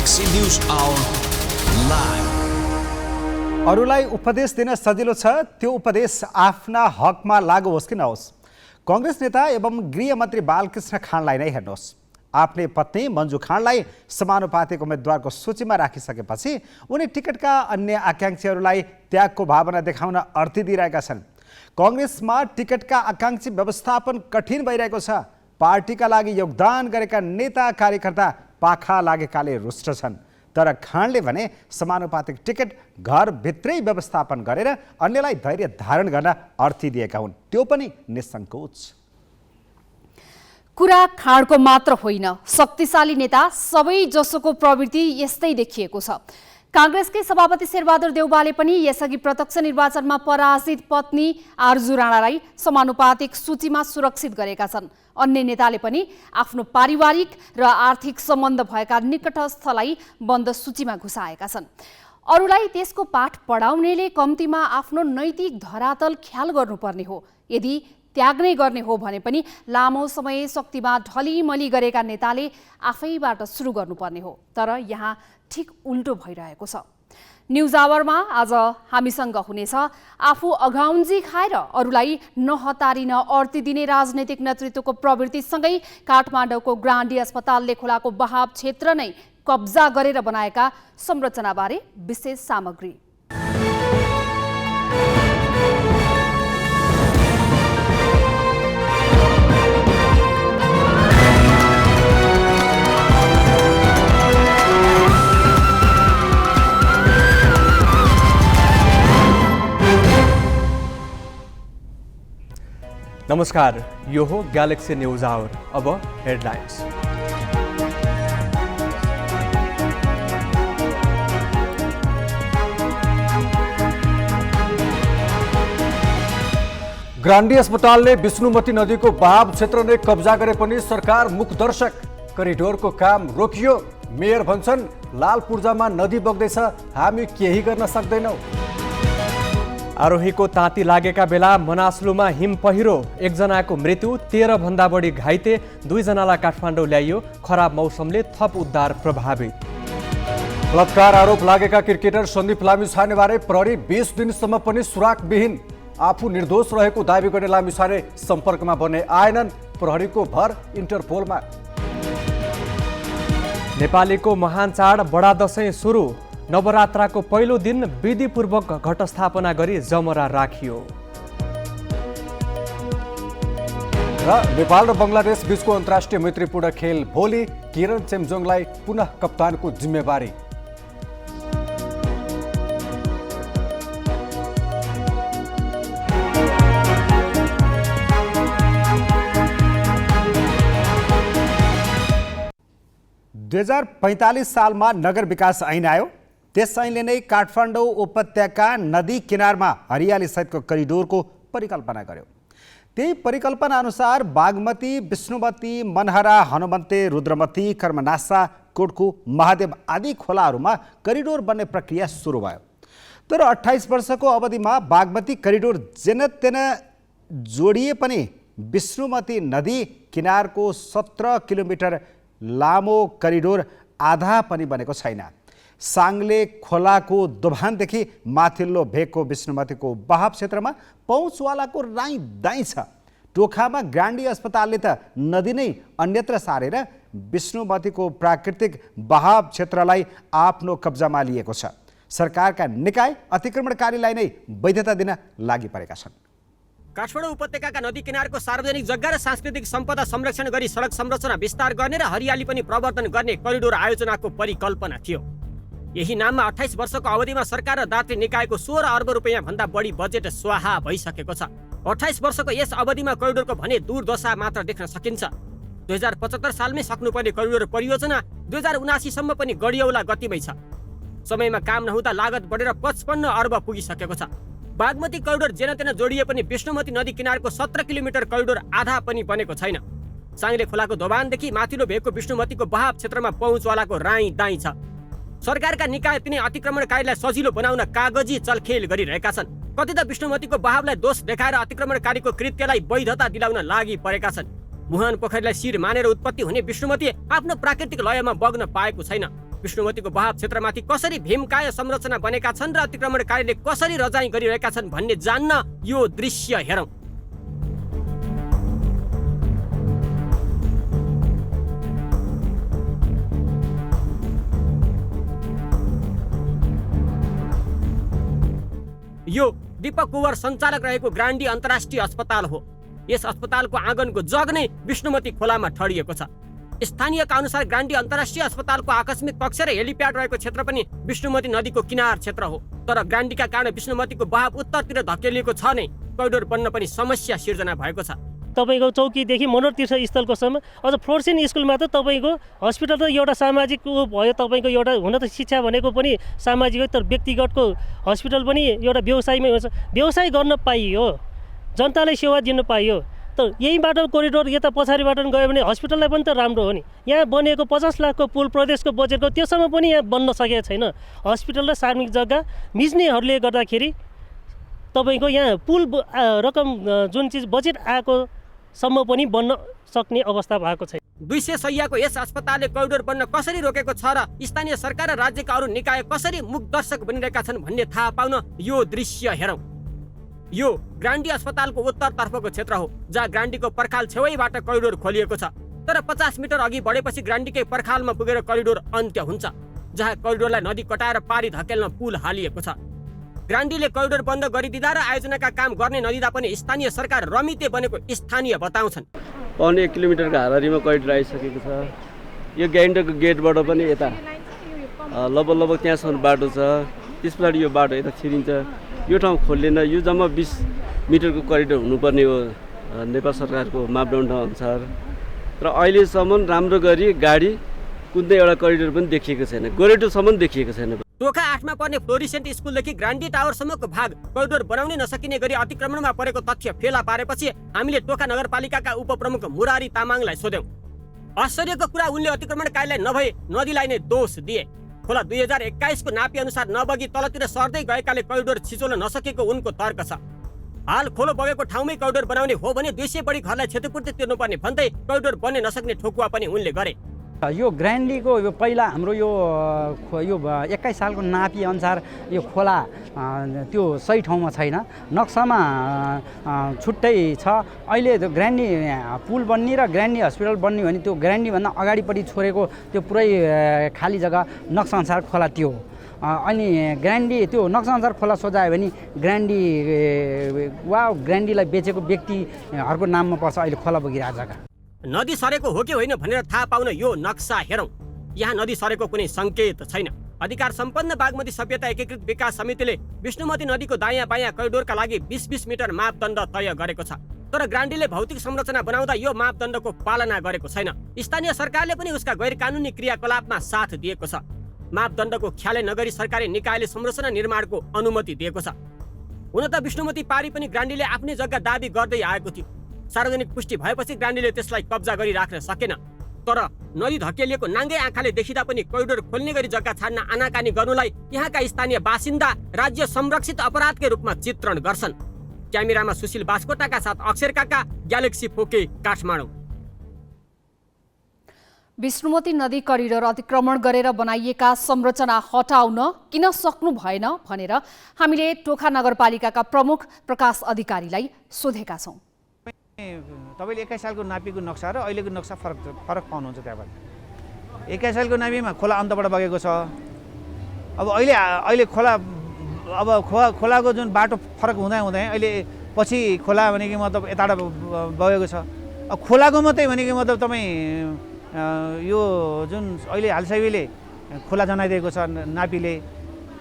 Galaxy News Hour live. अरूलाई उपदेश दिन सजिलो छ, त्यो उपदेश आफ्ना हकमा लागू होस् कि नहोस्। कांग्रेस नेता एवं गृहमन्त्री बालकृष्ण खाँडलाई नै हेर्नुहोस्। आफ्नै पत्नी मन्जु खाँडलाई समानुपातिक उम्मेदवारको सूचीमा राखिसकेपछि उनी टिकटका अन्य आकांक्षीहरूलाई त्यागको भावना देखाउन अर्थी दिइरहेका छन्। कांग्रेसमा टिकटका आकांक्षी व्यवस्थापन कठिन भइरहेको छ। पार्टीका लागि योगदान गरेका नेता कार्यकर्ता पाखा लागेकाले रुष्ट छन्। तर खाँडले भने समानुपातिक टिकट घरभित्रै व्यवस्थापन गरेर अन्यलाई धैर्य धारण गर्न अर्थी दिएका हुन्, त्यो पनि निसङ्कोच। कुरा खाँडको मात्र होइन, शक्तिशाली नेता सबै जसोको प्रवृत्ति यस्तै देखिएको छ। कांग्रेसकै सभापति शेरबहादुर देउवाले पनि यसअघि प्रत्यक्ष निर्वाचनमा पराजित पत्नी आरजु राणालाई समानुपातिक सूचीमा सुरक्षित गरेका छन्। अन्य नेताले पनि आफ्नो पारिवारिक र आर्थिक सम्बन्ध भएका निकटस्थलाई बन्द सूचीमा घुसाएका छन्। अरूलाई त्यसको पाठ पढाउनेले कम्तीमा आफ्नो नैतिक धरातल ख्याल गर्नुपर्ने हो। यदि त्याग्नै गर्ने हो भने पनि लामो समय शक्तिमा ढलिमली गरेका नेताले आफैबाट सुरु गर्नुपर्ने हो। तर यहाँ ठिक उल्टो भइरहेको छ। न्युज आवरमा आज हामीसँग हुनेछ आफू अघाउन्जी खाएर अरूलाई नहतारिन अर्थी दिने राजनैतिक नेतृत्वको प्रवृत्तिसँगै काठमाडौँको ग्रान्डी अस्पतालले खोलाको बहाव क्षेत्र नै कब्जा गरेर बनाएका संरचनाबारे विशेष सामग्री। नमस्कार, यो हो ग्यालेक्सी न्यूज आवर। अब हेडलाइन्स। ग्रान्डी अस्पतालले विष्णुमती नदीको बहाव क्षेत्र नै कब्जा गरे पनि सरकार मुखदर्शक। करिडोरको काम रोकियो। मेयर भन्छन् लाल पूर्जामा नदी बग्दैछ, हामी केही गर्न सक्दैनौँ। आरोहीको ताती लागेका बेला मनासलुमा हिम पहिरो, एकजनाको मृत्यु, 13 भन्दा बढी घाइते, 2 जनालाई काठमाडौँ ल्याइयो। खराब मौसमले थप उद्धार प्रभावित। बलात्कार आरोप लागेका क्रिकेटर सन्दीप लामिछानेबारे प्रहरी 20 दिनसम्म पनि सुराकविहीन। आफू निर्दोष रहेको दावी गर्ने लामिछाने सम्पर्कमा बन्ने आएनन्। प्रहरीको भर इन्टरपोलमा। नेपालीको महान चाड बडा दशैं सुरु। नवरात्राको पहिलो दिन विधिपूर्वक घटस्थापना गरी जमरा राखियो। र नेपाल र बङ्गलादेश बीचको अन्तर्राष्ट्रिय मैत्रीपूर्ण खेल भोलि। किरण चेम्जोङलाई पुनः कप्तानको जिम्मेवारी। सालमा नगर विकास ऐन आयो। त्यस ऐनले नै काठमाडौँ उपत्यका नदी किनारमा हरियाली सहितको करिडोरको परिकल्पना गर्यो। त्यही परिकल्पना अनुसार बागमती, विष्णुमती, मनहरा, हनुमन्ते, रुद्रमती, कर्मनासा, कोटकु, महादेव आदि खोलाहरूमा करिडोर बन्ने प्रक्रिया सुरु भयो। तर 28 वर्षको अवधिमा बागमती करिडोर जेनतेन जोडिए पनि विष्णुमती नदी किनारको 17 किलोमिटर लामो करिडोर आधा पनि बनेको छैन। साङ्ले खोलाको दोभानदेखि माथिल्लो भेगको विष्णुमतीको बहाव क्षेत्रमा पहुँचवालाको राई दाई छ। टोखामा ग्रान्डी अस्पतालले त नदी नै अन्यत्र सारेर विष्णुमतीको प्राकृतिक बहाव क्षेत्रलाई आफ्नो कब्जामा लिएको छ। सरकारका निकाय अतिक्रमणकारीलाई नै वैधता दिन लागि परेका छन्। काठमाडौँ उपत्यकाका नदी किनारको सार्वजनिक जग्गा र सांस्कृतिक सम्पदा संरक्षण गरी सडक संरचना विस्तार गर्ने र हरियाली पनि प्रवर्धन गर्ने करिडोर आयोजनाको परिकल्पना थियो। यही नाममा 28 वर्षको अवधिमा सरकार र दात्री निकायको 16 अर्ब रुपैयाँ भन्दा बढी बजेट स्वाहा भइसकेको छ। 28 वर्षको यस अवधिमा करिडोरको भने दुर्दशा मात्र देख्न सकिन्छ। 2075 सालमै सक्नुपर्ने करिडोर परियोजना 2079 सम्म पनि गडियौला गतिमै छ। समयमा काम नहुँदा लागत बढेर 55 अर्ब पुगिसकेको छ। बागमती करिडोर जेनतेन जोडिए पनि विष्णुमती नदी किनारको 17 किलोमिटर करिडोर आधा पनि बनेको छैन। साङ्ले खोलाको दोभानदेखि माथिल्लो भेगको विष्णुमतीको बहाव क्षेत्रमा पहुँचवालाको राई दाई छ। सरकारका निकाय तिनै अतिक्रमणकारीलाई सजिलो बनाउन कागजी चलखेल गरिरहेका छन्। कति त विष्णुमतीको बहावलाई दोष देखाएर अतिक्रमणकारीको कृत्यलाई वैधता दिलाउन लागि परेका छन्। मुहान पोखरीलाई शिर मानेर उत्पत्ति हुने विष्णुमती आफ्नो प्राकृतिक लयमा बग्न पाएको छैन। विष्णुमतीको बहाव क्षेत्रमाथि कसरी भीमकाय संरचना बनेका छन् र अतिक्रमणकारीले कसरी रजाई गरिरहेका छन् भन्ने जान्न यो दृश्य हेरौँ। यो दीपक कुवर सञ्चालक रहेको ग्रान्डी अन्तर्राष्ट्रिय अस्पताल हो। यस अस्पतालको आँगनको जग नै विष्णुमती खोलामा ठडिएको छ। स्थानीयका अनुसार ग्रान्डी अन्तर्राष्ट्रिय अस्पतालको आकस्मिक कक्ष र हेलिप्याड रहेको क्षेत्र पनि विष्णुमती नदीको किनार क्षेत्र हो। तर ग्रान्डीका कारण विष्णुमतीको बहाव उत्तरतिर धकेलिएको छ नै करिडोर बन्न पनि समस्या सिर्जना भएको छ। तपाईको चौकीदेखि मनोहर तीर्थस्थलको सम्म अझ फ्लोर्सेन स्कुलमा त तपाईको हस्पिटल त एउटा सामाजिक भयो। तपाईको एउटा हुन त शिक्षा भनेको पनि सामाजिक हो, तर व्यक्तिगतको हस्पिटल पनि एउटा व्यवसायमै हुन्छ। व्यवसाय गर्न पाइयो, जनतालाई सेवा दिन पाइयो, त यहीबाट कोरिडोर यता पछाडिबाट गयो भने हस्पिटललाई पनि त राम्रो हो नि। यहाँ बनिएको 50 लाखको पुल प्रदेशको बजेटको त्योसम्म पनि यहाँ बन्न सकेको छैन। हस्पिटल र सार्वजनिक जग्गा मिच्नेहरूले गर्दाखेरि तपाईको यहाँ पुल रकम जुन चिज बजेट आएको सम्म पनि बन्न सक्ने अवस्था भएको छैन। 200 शैय्याको यस अस्पतालले करिडोर बन्न कसरी रोकेको छ र स्थानीय सरकार र राज्यका अरू निकाय कसरी मुखदर्शक बनिरहेका छन् भन्ने थाहा पाउन यो दृश्य हेरौँ। यो ग्रान्डी अस्पतालको उत्तरतर्फको क्षेत्र हो, जहाँ ग्रान्डीको पर्खाल छेउैबाट करिडोर खोलिएको छ। तर 50 मिटर अघि बढेपछि ग्रान्डीकै पर्खालमा पुगेर करिडोर अन्त्य हुन्छ, जहाँ करिडोरलाई नदी कटाएर पारी धकेल्न पुल हालिएको छ। ग्रान्डीले करिडोर बन्द गरिदिँदा र आयोजनाका काम गर्ने नदिँदा पनि स्थानीय सरकार रमिते बनेको स्थानीय बताउँछन्। 1 किलोमिटरको हाराहारीमा करिडोर आइसकेको छ। यो ग्यान्डको गेटबाट पनि यता लगभग त्यहाँसम्म बाटो छ। त्यस पछाडि यो बाटो यता छिरिन्छ। यो ठाउँ खोलिएन। यो जम्मा 20 मिटरको करिडोर हुनुपर्ने हो नेपाल सरकारको मापदण्ड अनुसार। तर अहिलेसम्म राम्रो गरी गाडी कुनै एउटा करिडोर पनि देखिएको छैन, गोरेटोसम्म देखिएको छैन। टोखा 8 मा पर्ने फ्लोरिसेन्ट स्कुलदेखि ग्रान्डी टावरसम्मको भाग करिडोर बनाउनै नसकिने गरी अतिक्रमणमा परेको तथ्य फेला पारेपछि हामीले टोखा नगरपालिकाका उपप्रमुख मुरारी तामाङलाई सोध्यौं। आश्चर्यको कुरा उनले अतिक्रमणकारीलाई नभए नदीलाई नै दोष दिए। खोला 2021 को नापी अनुसार नबगी तलतिर सर्दै गएकाले करिडोर छिचोल्न नसकेको उनको तर्क छ। हाल खोलो बगेको ठाउँमै करिडोर बनाउने हो भने 200 बढी घरलाई क्षतिपूर्ति तिर्नुपर्ने भन्दै करिडोर बन्ने नसक्ने ठोकुवा पनि उनले गरे। यो ग्रान्डीको यो पहिला हाम्रो यो 21 सालको नापी अनुसार यो खोला त्यो सही ठाउँमा छैन, नक्सामा छुट्टै छ। अहिले त्यो ग्रान्डी पुल बन्ने र ग्रान्डी हस्पिटल बन्ने भने त्यो ग्रान्डीभन्दा अगाडिपट्टि छोडेको त्यो पुरै खाली जग्गा नक्साअनुसार खोला त्यो अनि ग्रान्डी त्यो नक्साअनुसार खोला सोझायो भने ग्रान्डी वा ग्रान्डीलाई बेचेको व्यक्तिहरूको नाममा पर्छ अहिले खोला बगिरहेको जग्गा। नदी सरेको हो कि होइन भनेर थाहा पाउन यो नक्सा हेरौँ। यहाँ नदी सरेको कुनै सङ्केत छैन। अधिकार सम्पन्न बागमती सभ्यता एकीकृत विकास समितिले विष्णुमती नदीको दायाँ बायाँ करिडोरका लागि 20-20 मिटर मापदण्ड तय गरेको छ। तर ग्रान्डीले भौतिक संरचना बनाउँदा यो मापदण्डको पालना गरेको छैन। स्थानीय सरकारले पनि उसका गैरकानुनी क्रियाकलापमा साथ दिएको छ। मापदण्डको ख्यालै नगरी सरकारी निकायले संरचना निर्माणको अनुमति दिएको छ। हुन त विष्णुमती पारी पनि ग्रान्डीले आफ्नै जग्गा दाबी गर्दै आएको थियो। सार्वजनिक पुष्टि भएपछि ग्रान्डीले त्यसलाई कब्जा गरी राख्न सकेन। तर नदी धकेलिएको नाङ्गै आँखाले देखिँदा पनि करिडोर खोल्ने गरी जग्गा छाड्न आनाकानी गर्नुलाई यहाँका स्थानीय बासिन्दा राज्य संरक्षित अपराधकै रूपमा चित्रण गर्छन्। क्यामेरामा सुशील बास्कोटाका साथ अक्षर काका, ग्यालेक्सी फोके, काठमाडौँ। विष्णुमती नदी करिडोर अतिक्रमण गरेर बनाइएका संरचना हटाउन किन सक्नु भएन भनेर हामीले टोखा नगरपालिकाका प्रमुख प्रकाश अधिकारीलाई सोधेका छौँ। तपाईले 21 सालको नापीको नक्सा र अहिलेको नक्सा फरक पाउनुहुन्छ। त्यहाँबाट 21 सालको नापीमा खोला अन्तबाट बगेको छ। अब अहिले खोला अब खोलाको जुन बाटो फरक हुँदै अहिले पछि खोला भनेको मतलब यताबाट बगेको छ। अब खोलाको मात्रै भनेको मतलब तपाईँ यो जुन अहिले हालसाबीले खोला जनाइदिएको छ नापीले,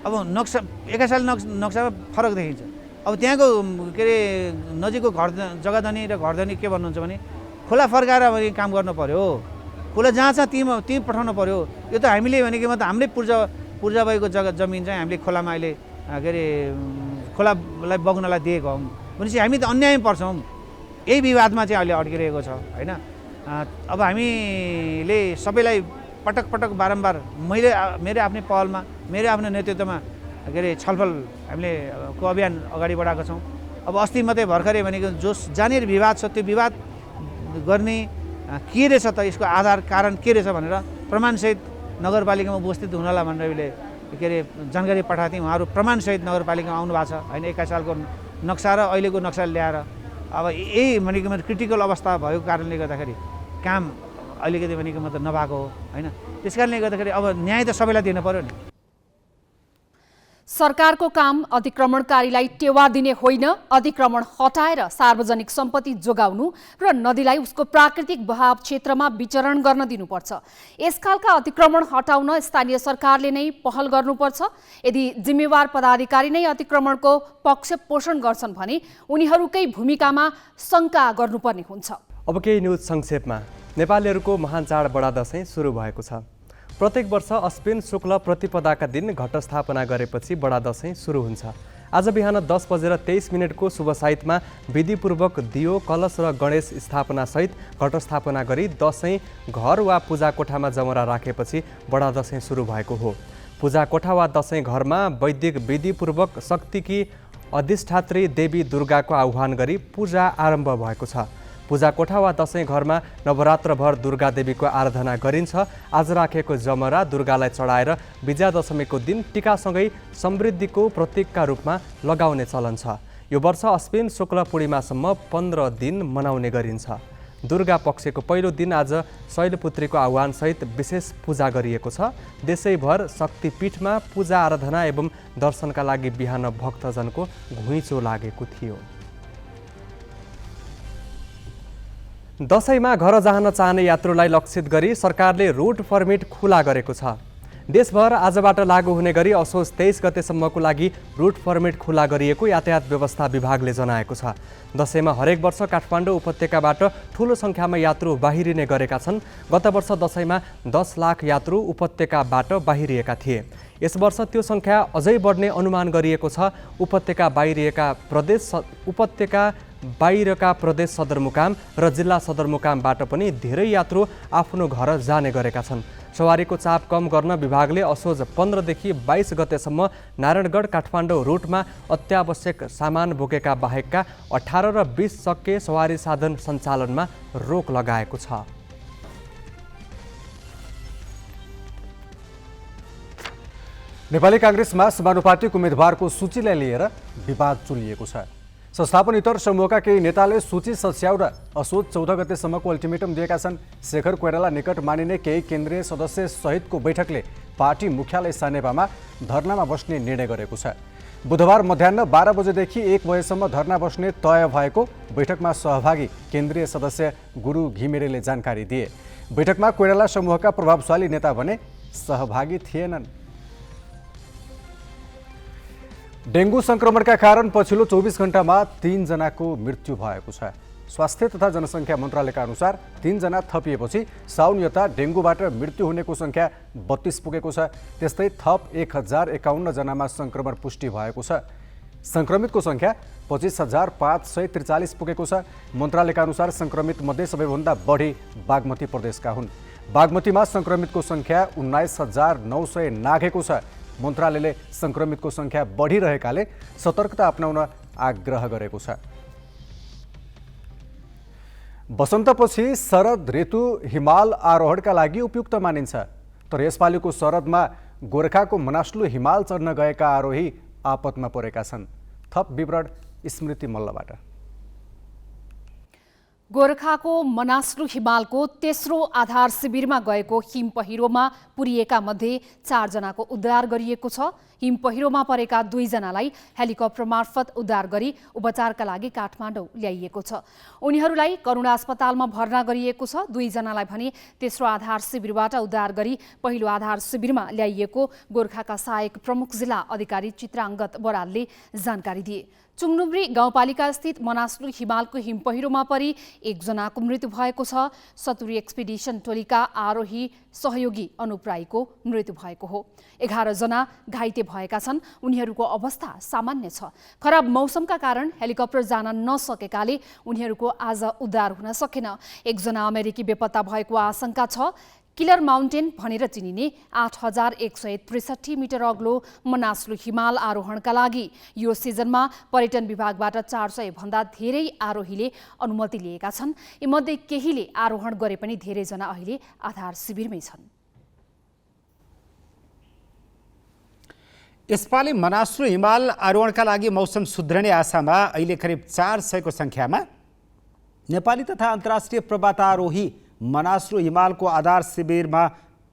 अब नक्सा 21 साल नक्सामा फरक देखिन्छ। अब त्यहाँको के अरे नजिकको जग्गाधनी र घरधनी के भन्नुहुन्छ भने खोला फर्काएर भने काम गर्नु पर्यो। खोला जहाँ छ त्यहीँ पठाउनु पर्यो। यो त हामीले भनेको मतलब हाम्रै पूर्जा भएको जमिन चाहिँ हामीले खोलामा अहिले के अरे खोलालाई बग्नलाई दिएको हौँ भनेपछि हामी त अन्यायमा पर्छौँ। यही विवादमा चाहिँ अहिले अड्किरहेको छ होइन। अब हामीले सबैलाई पटक पटक बारम्बार मेरो आफ्नै पहलमा मेरो आफ्नो नेतृत्वमा के अरे छलफल हामीले को अभियान अगाडि बढाएको छौँ। अब अस्ति मात्रै भर्खरै भनेको जो जानेर विवाद छ त्यो विवाद गर्ने के रहेछ त, यसको आधार कारण के रहेछ भनेर प्रमाणसहित नगरपालिकामा उपस्थित हुनला भनेर हामीले के अरे जानकारी पठाएको थियौँ। उहाँहरू प्रमाणसहित नगरपालिकामा आउनु भएको छ होइन। 21 सालको नक्सा र अहिलेको नक्सा ल्याएर अब यही भनेको क्रिटिकल अवस्था भएको कारणले गर्दाखेरि काम अलिकति भनेको मतलब नभएको हो होइन। त्यस कारणले गर्दाखेरि अब न्याय त सबैलाई दिन पर्यो नि। सरकारको काम अतिक्रमणकारीलाई टेवा दिने होइन, अतिक्रमण हटाएर सार्वजनिक सम्पत्ति जोगाउनु र नदीलाई उसको प्राकृतिक बहाव क्षेत्रमा विचरण गर्न दिनुपर्छ। यसखालका अतिक्रमण हटाउन स्थानीय सरकारले नै पहल गर्नुपर्छ। यदि जिम्मेवार पदाधिकारी नै अतिक्रमणको पक्ष पोषण गर्छन् भने उनीहरूकै भूमिकामा शङ्का गर्नुपर्ने हुन्छ। अब केही न्युज संक्षेपमा। नेपालीहरूको महान चाड बडा दशैं सुरु भएको छ। प्रत्येक वर्ष अश्विन शुक्ल प्रतिपदाका दिन घटस्थापना गरेपछि बडा दशैं सुरु हुन्छ। आज बिहान 10:23 को शुभ साइतमा विधिपूर्वक दियो, कलश र गणेश स्थापनासहित घटस्थापना गरी दशैं घर वा पूजा कोठामा जमरा राखेपछि बडा दशैं सुरु भएको हो। पूजा कोठा वा दशैं घरमा वैदिक विधिपूर्वक शक्तिकी अधिष्ठात्री देवी दुर्गाको आह्वान गरी पूजा आरम्भ भएको छ। पूजा कोठा वा दशैं घरमा नवरात्रभर दुर्गा देवीको आराधना गरिन्छ। आज राखेको जमरा दुर्गालाई चढाएर विजयादशमीको दिन टीकासँगै समृद्धिको प्रतीकका रूपमा लगाउने चलन छ। यो वर्ष अश्विन शुक्ल पूर्णिमासम्म 15 दिन मनाउने गरिन्छ। दुर्गा पक्षको पहिलो दिन आज शैलपुत्रीको आह्वानसहित विशेष पूजा गरिएको छ। देशैभर शक्तिपीठमा पूजा आराधना एवं दर्शनका लागि बिहान भक्तजनको घुइँचो लागेको थियो। दशैंमा घर जान चाहने यात्रुलाई लक्षित गरी सरकारले रुट पर्मिट खुला गरेको छ। देशभर आजबाट लागू हुने गरी असोज 23 गतेसम्मको लागि रुट पर्मिट खुला गरिएको यातायात व्यवस्था विभागले जनाएको छ। दशैंमा हरेक वर्ष काठमाडौँ उपत्यकाबाट ठूलो सङ्ख्यामा यात्रु बाहिरिने गरेका छन्। गत वर्ष दशैंमा 10 लाख यात्रु उपत्यकाबाट बाहिरिएका थिए। यस वर्ष त्यो सङ्ख्या अझै बढ्ने अनुमान गरिएको छ। उपत्यका बाहिरका प्रदेश सदरमुकाम र जिल्ला सदरमुकामबाट पनि धेरै यात्रु आफ्नो घर जाने गरेका छन्। सवारीको चाप कम गर्न विभागले असोज 15 देखि 22 गतेसम्म नारायणगढ काठमाडौँ रुटमा अत्यावश्यक सामान बोकेका बाहेकका 18 र 20 चक्के सवारी साधन सञ्चालनमा रोक लगाएको छ। नेपाली कांग्रेसमा समानुपातिक उम्मेदवारको सूचीलाई लिएर विवाद चुलिएको छ। संस्थापन इतर समूहका केही नेताले सूची सच्याउन असोज 14 गतेसम्मको अल्टिमेटम दिएका छन्। शेखर कोइराला निकट मानिने केही केन्द्रीय सदस्य सहितको बैठकले पार्टी मुख्यालय सानेपामा धरनामा बस्ने निर्णय गरेको छ। बुधबार मध्याह 12 बजेदेखि 1 बजेसम्म धरना बस्ने तय भएको बैठकमा सहभागी केन्द्रीय सदस्य गुरु घिमिरेले जानकारी दिए। बैठकमा कोइराला समूहका प्रभावशाली नेता भने सहभागी थिएनन्। डेंगू संक्रमणका कारण पछिल्लो 24 घण्टामा 3 जनाको मृत्यु भएको छ। स्वास्थ्य तथा जनसङ्ख्या मन्त्रालयका अनुसार 3 जना थपिएपछि साउन यता डेंगूबाट मृत्यु हुनेको सङ्ख्या 32 पुगेको छ। त्यस्तै थप 1051 जनामा संक्रमण पुष्टि भएको छ। संक्रमितको सङ्ख्या 25,543 पुगेको छ। मन्त्रालयका अनुसार संक्रमित मध्ये सबैभन्दा बढी बागमती प्रदेशका हुन्। बागमतीमा संक्रमितको सङ्ख्या 19,900 नाघेको छ। मन्त्रालयले संक्रमितको सङ्ख्या बढिरहेकाले सतर्कता अपनाउन आग्रह गरेको छ। वसन्तपछि शरद ऋतु हिमाल आरोहणका लागि उपयुक्त मानिन्छ। तर यसपालिको शरदमा गोर्खाको मनास्लु हिमाल चढ्न गएका आरोही आपतमा परेका छन्। थप विवरण स्मृति मल्लबाट। गोरखाको मनास्लु हिमालको तेस्रो आधार शिविरमा गएको हिम पहिरोमा पुरिएका मध्ये 4 जनाको उद्धार गरिएको छ। हिम पहिरोमा परेका 2 जनालाई हेलिकप्टर मार्फत उद्धार गरी उपचारका लागि काठमाडौँ ल्याइएको छ। उनीहरूलाई करुणा अस्पतालमा भर्ना गरिएको छ। 2 जनालाई भने तेस्रो आधार शिविरबाट उद्धार गरी पहिलो आधार शिविरमा ल्याइएको गोरखाका सहायक प्रमुख जिल्ला अधिकारी चित्राङ्गत बरालले जानकारी दिए। चुङनुब्री गाउँपालिका स्थित मनास्लु हिमालको हिम पहिरोमा परि 1 जनाको मृत्यु भएको छ। सतुरी एक्सपिडिसन टोलीका आरोही सहयोगी अनुप राईको मृत्यु भएको हो। 11 जना घाइते भएका छन्। उनीहरूको अवस्था सामान्य छ। खराब मौसमका कारण हेलिकप्टर जान नसकेकाले उनीहरूको आज उद्धार हुन सकेन। 1 जना अमेरिकी बेपत्ता भएको आशंका छ। किलर माउन्टेन भनेर चिनिने 8163 मिटर अग्लो मनास्लु हिमाल आरोहणका लागि यो सिजनमा पर्यटन विभागबाट 400 भन्दा धेरै आरोहीले अनुमति लिएका छन्। यीमध्ये केहीले आरोहण गरे पनि धेरैजना अहिले आधार शिविरमै छन्। यसपालि मनासु हिमाल आरोहणका लागि मौसम सुध्रने आशामा अहिले करिब 400 को सङ्ख्यामा नेपाली तथा अन्तर्राष्ट्रिय पर्वतारोही मनासु हिमालको आधार शिविरमा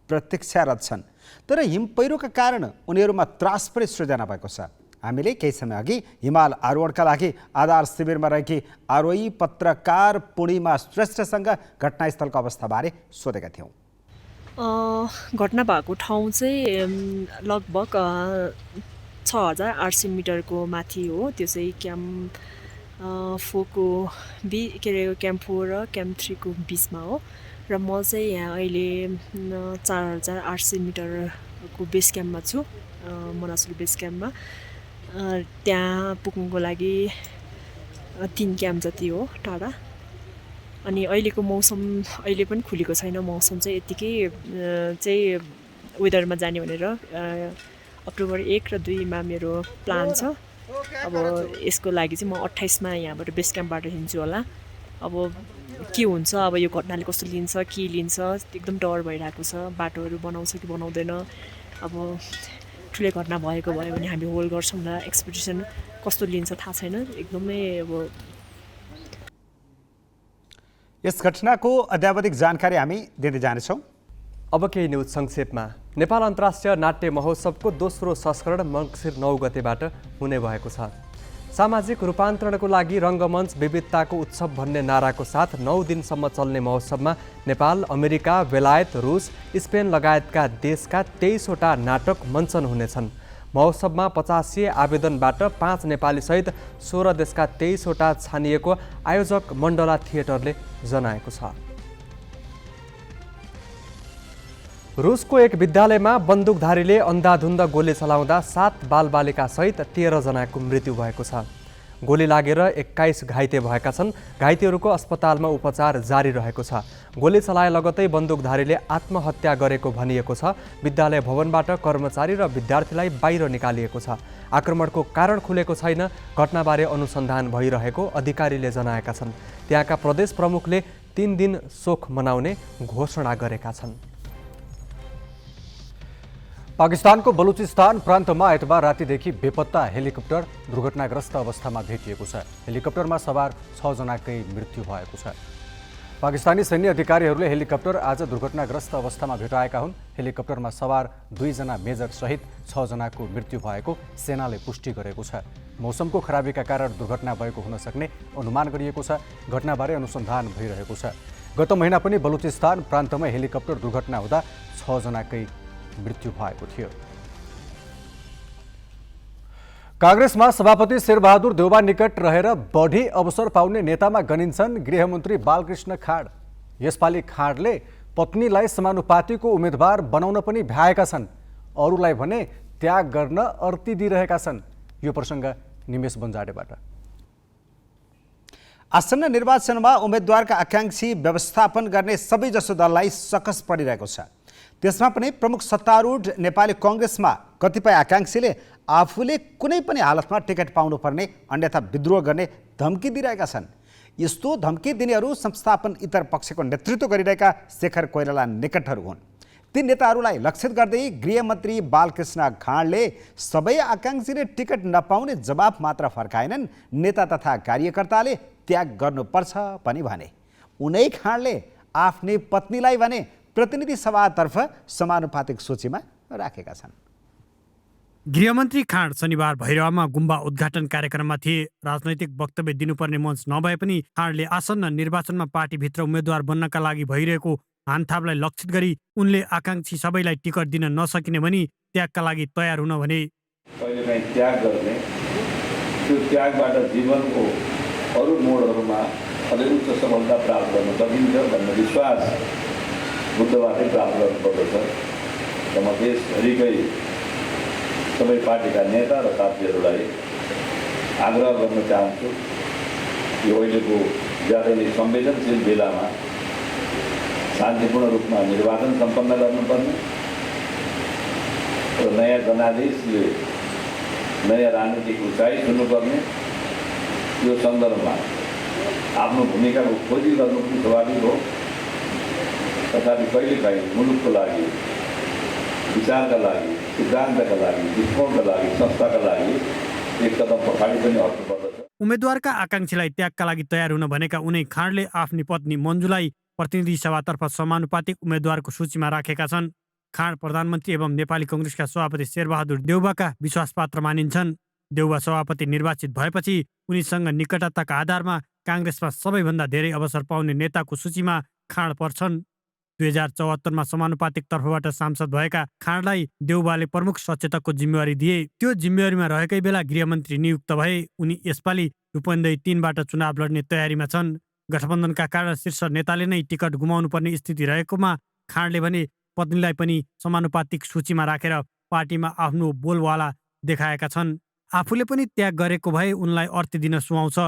प्रतीक्षारत छन्। तर हिम पहिरोका कारण उनीहरूमा त्रास पनि सृजना भएको छ। हामीले केही समय अघि हिमाल आरोहणका लागि आधार शिविरमा रहेकी आरोही पत्रकार पूर्णिमा श्रेष्ठसँग घटनास्थलको अवस्थाबारे सोधेका थियौँ। घटना भएको ठाउँ चाहिँ लगभग 6800 मिटरको माथि हो। त्यो चाहिँ क्याम्प 4 को क्याम्प 4 र क्याम्प 3 को बिचमा हो। र म चाहिँ यहाँ अहिले 4800 मिटरको बेस क्याम्पमा छु, मनासुल बेस क्याम्पमा। त्यहाँ पुग्नुको लागि 3 क्याम्प जति हो टाढा। अनि अहिलेको मौसम अहिले पनि खुलेको छैन। मौसम चाहिँ यत्तिकै चाहिँ वेदरमा जाने भनेर अक्टोबर 1 र 2 मा मेरो प्लान छ। अब यसको लागि चाहिँ म 28 मा यहाँबाट बेस क्याम्पबाट हिँड्छु होला। अब के हुन्छ, अब यो घटनाले कस्तो लिन्छ, के लिन्छ, एकदम डर भइरहेको छ। बाटोहरू बनाउँछ कि बनाउँदैन। अब ठुलै घटना भएको भयो भने हामी होल्ड गर्छौँ होला। एक्सपेडिसन कस्तो लिन्छ थाहा छैन। एकदमै अब यस घटनाको अद्यावधिक जानकारी हामी दिँदै जानेछौँ। अब केही न्युज संक्षेपमा। नेपाल अन्तर्राष्ट्रिय नाट्य महोत्सवको दोस्रो संस्करण मङ्सिर 9 गतेबाट हुने भएको छ। सामाजिक रूपान्तरणको लागि रङ्गमञ्च विविधताको उत्सव भन्ने नाराको साथ 9 दिनसम्म चल्ने महोत्सवमा नेपाल, अमेरिका, बेलायत, रुस, स्पेन लगायतका देशका 23वटा नाटक मञ्चन हुनेछन्। महोत्सवमा 85 आवेदनबाट 5 नेपालीसहित 16 देशका 23वटा छानिएको आयोजक मण्डला थिएटरले जनाएको छ। रुसको एक विद्यालयमा बन्दुकधारीले अन्धाधुन्द गोली चलाउँदा 7 बालबालिकासहित 13 जनाको मृत्यु भएको छ। गोली लागेर 21 घाइते भएका छन्। घाइतेहरूको अस्पतालमा उपचार जारी रहेको छ। गोली चलाए लगतै बन्दुकधारीले आत्महत्या गरेको भनिएको छ। विद्यालय भवनबाट कर्मचारी र विद्यार्थीलाई बाहिर निकालिएको छ। आक्रमणको कारण खुलेको छैन। घटनाबारे अनुसन्धान भइरहेको अधिकारीले जनाएका छन्। त्यहाँका प्रदेश प्रमुखले 3 दिन शोक मनाउने घोषणा गरेका छन्। पाकिस्तानको बलुचिस्तान प्रान्तमा आइतबार रातिदेखि बेपत्ता हेलिकप्टर दुर्घटनाग्रस्त अवस्थामा भेटिएको छ। हेलिकप्टरमा सवार 6 जनाकै मृत्यु भएको छ। पाकिस्तानी सैन्य अधिकारीहरूले हेलिकप्टर आज दुर्घटनाग्रस्त अवस्थामा भेटाएका हुन्। हेलिकप्टरमा सवार 2 जना मेजर सहित 6 जनाको मृत्यु भएको सेनाले पुष्टि गरेको छ। मौसमको खराबीका कारण दुर्घटना भएको हुन सक्ने अनुमान गरिएको छ। घटनाबारे अनुसन्धान भइरहेको छ। गत महिना पनि बलुचिस्तान प्रान्तमा हेलिकप्टर दुर्घटना हुँदा 6 जनाकै मृत्यु भएको थियो। कांग्रेसमा सभापति शेरबहादुर देउबा निकट रहेर बढी अवसर पाउने नेतामा गनिन्छन् गृहमन्त्री बालकृष्ण खाँड। यसपालि खाँडले पत्नीलाई समानुपातिको उम्मेदवार बनाउन पनि भ्याएका छन्। अरूलाई भने त्याग गर्न अर्ती दिइरहेका छन्। यो प्रसङ्ग निमेश बन्जाडेबाट। आसन्न निर्वाचनमा उम्मेदवारका आकांक्षी व्यवस्थापन गर्ने सबैजसो दललाई सकस परिरहेको छ। त्यसमा पनि प्रमुख सत्तारूढ नेपाली कांग्रेसमा कतिपय आकांक्षीले आफूले कुनै पनि हालतमा टिकट पाउनुपर्ने अन्यथा विद्रोह गर्ने धम्की दिइरहेका छन्। यस्तो धम्की दिनेहरू संस्थापन इतर पक्षको नेतृत्व गरिरहेका शेखर कोइराला निकटहरू हुन्। ती नेताहरूलाई लक्षित गर्दै गृहमन्त्री बालकृष्ण खाँडले सबै आकांक्षीले टिकट नपाउने जवाफ मात्र फर्काएनन्, नेता तथा कार्यकर्ताले त्याग गर्नुपर्छ पनि भने। उनै खाँडले आफ्नै पत्नीलाई भने प्रतिनिधि सभातर्फ समानुपातिक सूचीमा राखेका छन्। गृहमन्त्री खाँड शनिबार भैरवामा गुम्बा उद्घाटन कार्यक्रममा थिए। राजनैतिक वक्तव्य दिनुपर्ने मञ्च नभए पनि खाँडले आसन्न निर्वाचनमा पार्टीभित्र उम्मेद्वार बन्नका लागि भइरहेको हानथापलाई लक्षित गरी उनले आकांक्षी सबैलाई टिकट दिन नसकिने भनी त्यागका लागि तयार हुन भने। कहिलेकाहीँ त्याग गर्ने, त्यो त्यागबाट जीवनको अरू मोडहरूमा अझै उच्च सफलता प्राप्त गर्न सकिन्छ भन्ने विश्वास बुद्धबाटै प्राप्त गर्नुपर्दछ। र म देशभरिकै सबै पार्टीका नेता र साथीहरूलाई आग्रह गर्न चाहन्छु, यो अहिलेको ज्यादै नै संवेदनशील बेलामा शान्तिपूर्ण रूपमा निर्वाचन सम्पन्न गर्नुपर्ने र नयाँ जनादेशले नयाँ राजनीतिक उचाइ छुनुपर्ने। यो सन्दर्भमा आफ्नो भूमिकाको खोजी गर्नु पनि स्वाभाविक हो। तथापि कहिलेकाहीँ मुलुकको लागि, विचारका लागि सिद्धान्तका लागि, दृष्टिकोणका लागि, संस्थाका लागि एक कदम पछाडि पनि हट्नुपर्दछ। उम्मेद्वारका आकांक्षीलाई त्यागका लागि तयार हुन भनेका उनै खाँडले आफ्नी पत्नी मन्जुलाई प्रतिनिधि सभातर्फ समानुपातिक उम्मेद्वारको सूचीमा राखेका छन्। खाँड प्रधानमन्त्री एवं नेपाली कङ्ग्रेसका सभापति शेरबहादुर देउवाका विश्वासपात्र मानिन्छन्। देउवा सभापति निर्वाचित भएपछि उनीसँग निकटताका आधारमा काङ्ग्रेसमा सबैभन्दा धेरै अवसर पाउने नेताको सूचीमा खाँड पर्छन्। 2074मा समानुपातिक तर्फबाट सांसद भएका खाँडलाई देउवाले प्रमुख सचेतकको जिम्मेवारी दिए। त्यो जिम्मेवारीमा रहेकै बेला गृहमन्त्री नियुक्त भए। उनी यसपालि रूपन्देही 3बाट चुनाव लड्ने तयारीमा छन्। गठबन्धनका कारण शीर्ष नेताले नै टिकट गुमाउनु पर्ने स्थिति रहेकोमा खाँडले भने पत्नीलाई पनि समानुपातिक सूचीमा राखेर पार्टीमा आफ्नो बोलवाला देखाएका छन्। आफूले पनि त्याग गरेको भए उनलाई अर्ती दिन सुहाउँछ।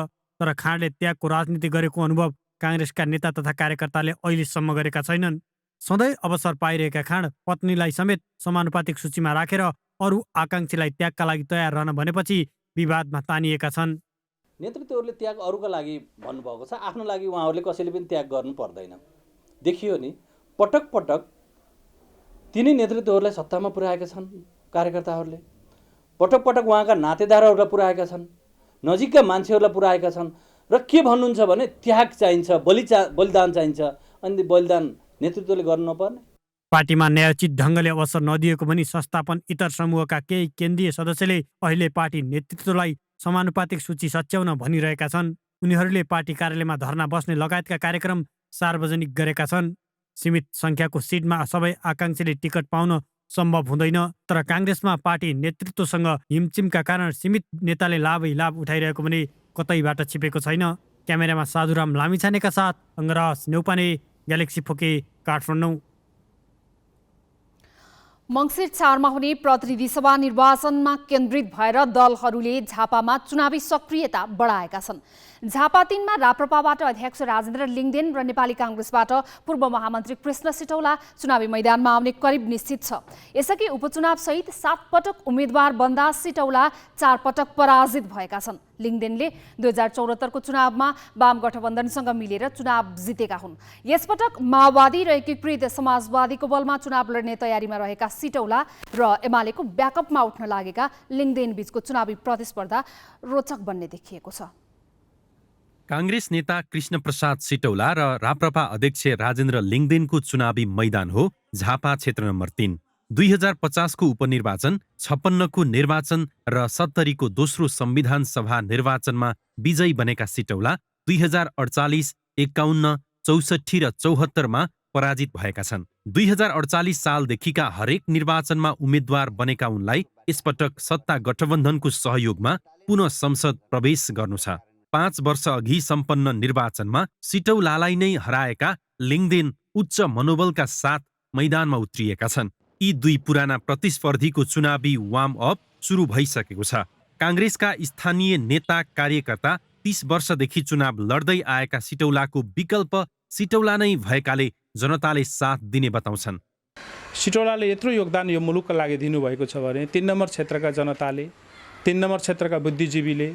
तर खाँडले त्यागको राजनीति गरेको अनुभव काङ्ग्रेसका नेता तथा कार्यकर्ताले अहिलेसम्म गरेका छैनन्। सधैँ अवसर पाइरहेका खाँड पत्नीलाई समेत समानुपातिक सूचीमा राखेर अरू आकाङ्क्षीलाई त्यागका लागि तयार रहन भनेपछि विवादमा तानिएका छन्। नेतृत्वहरूले त्याग अरूका लागि भन्नुभएको छ, आफ्नो लागि उहाँहरूले कसैले पनि त्याग गर्नु पर्दैन। देखियो नि पटक पटक तिनै नेतृत्वहरूलाई सत्तामा पुर्याएका छन् कार्यकर्ताहरूले, पटक पटक उहाँका नातेदारहरूलाई पुर्याएका छन्, नजिकका मान्छेहरूलाई पुर्याएका छन्। र के भन्नुहुन्छ भने त्याग चाहिन्छ, बलिदान चाहिन्छ, अनि बलिदान नेतृत्वले गर्नु नपर्ने। पार्टीमा न्यायोचित ढङ्गले अवसर नदिएको पनि संस्थापन इतर समूहका केही केन्द्रीय सदस्यले अहिले पार्टी नेतृत्वलाई समानुपातिक सूची सच्याउन भनिरहेका छन्। उनीहरूले पार्टी कार्यालयमा धरना बस्ने लगायतका कार्यक्रम सार्वजनिक गरेका छन्। सीमित सङ्ख्याको सिटमा सबै आकाङ्क्षीले टिकट पाउन सम्भव हुँदैन। तर काङ्ग्रेसमा पार्टी नेतृत्वसँग हिमचिमका कारण सीमित नेताले लाभ उठाइरहेको भने कतैबाट छिपेको छैन। क्यामेरामा साधुराम लामिछानेका साथ अङ्गराज नेउपाने, ग्यालेक्सी फोके, काठमाडौँ। मङ्सिर 4मा हुने प्रतिनिधि सभा निर्वाचनमा केन्द्रित भएर दलहरूले झापामा चुनावी सक्रियता बढाएका छन्। झापा 3मा राप्रपाबाट अध्यक्ष राजेन्द्र लिङदेन र नेपाली काङ्ग्रेसबाट पूर्व महामन्त्री कृष्ण सिटौला चुनावी मैदानमा आउने करिब निश्चित छ। यसअघि उपचुनावसहित 7 पटक उम्मेद्वार बन्दा सिटौला 4 पटक पराजित भएका छन्। लिङदेनले 2074को चुनावमा वाम गठबन्धनसँग मिलेर चुनाव जितेका हुन्। यसपटक माओवादी र एकीकृत समाजवादीको बलमा चुनाव लड्ने तयारीमा रहेका सिटौला र एमालेको ब्याकअपमा उठ्न लागेका लिङदेन बीचको चुनावी प्रतिस्पर्धा रोचक बन्ने देखिएको छ। काङ्ग्रेस नेता कृष्ण प्रसाद सिटौला र राप्रपा अध्यक्ष राजेन्द्र लिङदेनको चुनावी मैदान हो झापा क्षेत्र नम्बर 3। 2050को उपनिर्वाचन, 56को निर्वाचन र 70को दोस्रो संविधान सभा निर्वाचनमा विजयी बनेका सिटौला 2048, 51, 64 र 74मा पराजित भएका छन्। 2048 सालदेखिका हरेक निर्वाचनमा उम्मेद्वार बनेका उनलाई यसपटक सत्ता गठबन्धनको सहयोगमा पुनः संसद प्रवेश गर्नु छ। 5 वर्ष अघि सम्पन्न निर्वाचनमा सिटौलालाई नै हराएका लिङदेन उच्च मनोबलका साथ मैदानमा उत्रिएका छन्। यी दुई पुराना प्रतिस्पर्धीको चुनावी वार्म अप सुरु भइसकेको छ। काङ्ग्रेसका स्थानीय नेता कार्यकर्ता 30 वर्षदेखि चुनाव लड्दै आएका सिटौलाको विकल्प सिटौला नै भएकाले जनताले साथ दिने बताउँछन्। सिटौलाले यत्रो योगदान यो मुलुकका लागि दिनुभएको छ भने 3 नम्बर क्षेत्रका जनताले, 3 नम्बर क्षेत्रका बुद्धिजीवीले,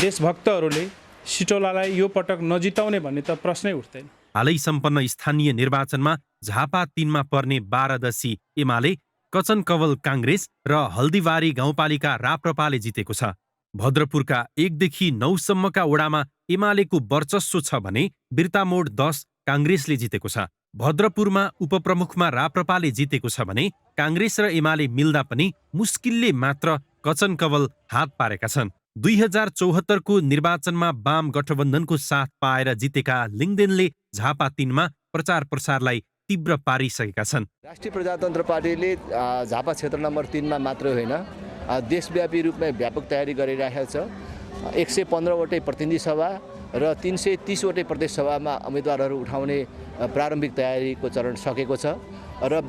देशभक्तहरूले सिटौलालाई यो पटक नजिताउने भन्ने त प्रश्नै उठ्दैन। हालै सम्पन्न स्थानीय निर्वाचनमा झापा 3मा पर्ने 12 एमाले, कचन कवल काङ्ग्रेस र हल्दीबारी गाउँपालिका राप्रपाले जितेको छ। भद्रपुरका 1 देखि 9 सम्मका वडामा एमालेको वर्चस्व छ भने बिर्तामोड 10 काङ्ग्रेसले जितेको छ। भद्रपुरमा उपप्रमुखमा राप्रपाले जितेको छ भने काङ्ग्रेस र एमाले मिल्दा पनि मुस्किलले मात्र कचन कवल हात पारेका छन्। 2074को निर्वाचनमा वाम गठबन्धनको साथ पाएर जितेका लिङदेनले झापा 3मा प्रचार प्रसारलाई तीव्र पारिसकेका छन्। राष्ट्रिय प्रजातन्त्र पार्टीले झापा क्षेत्र नम्बर 3मा मात्र होइन देशव्यापी रूपमा व्यापक तयारी गरिरहेको छ। 115 वटै प्रतिनिधि सभा र 330 वटै प्रदेश सभामा उम्मेदवारहरू उठाउने प्रारम्भिक तयारीको चरण सकेको छ र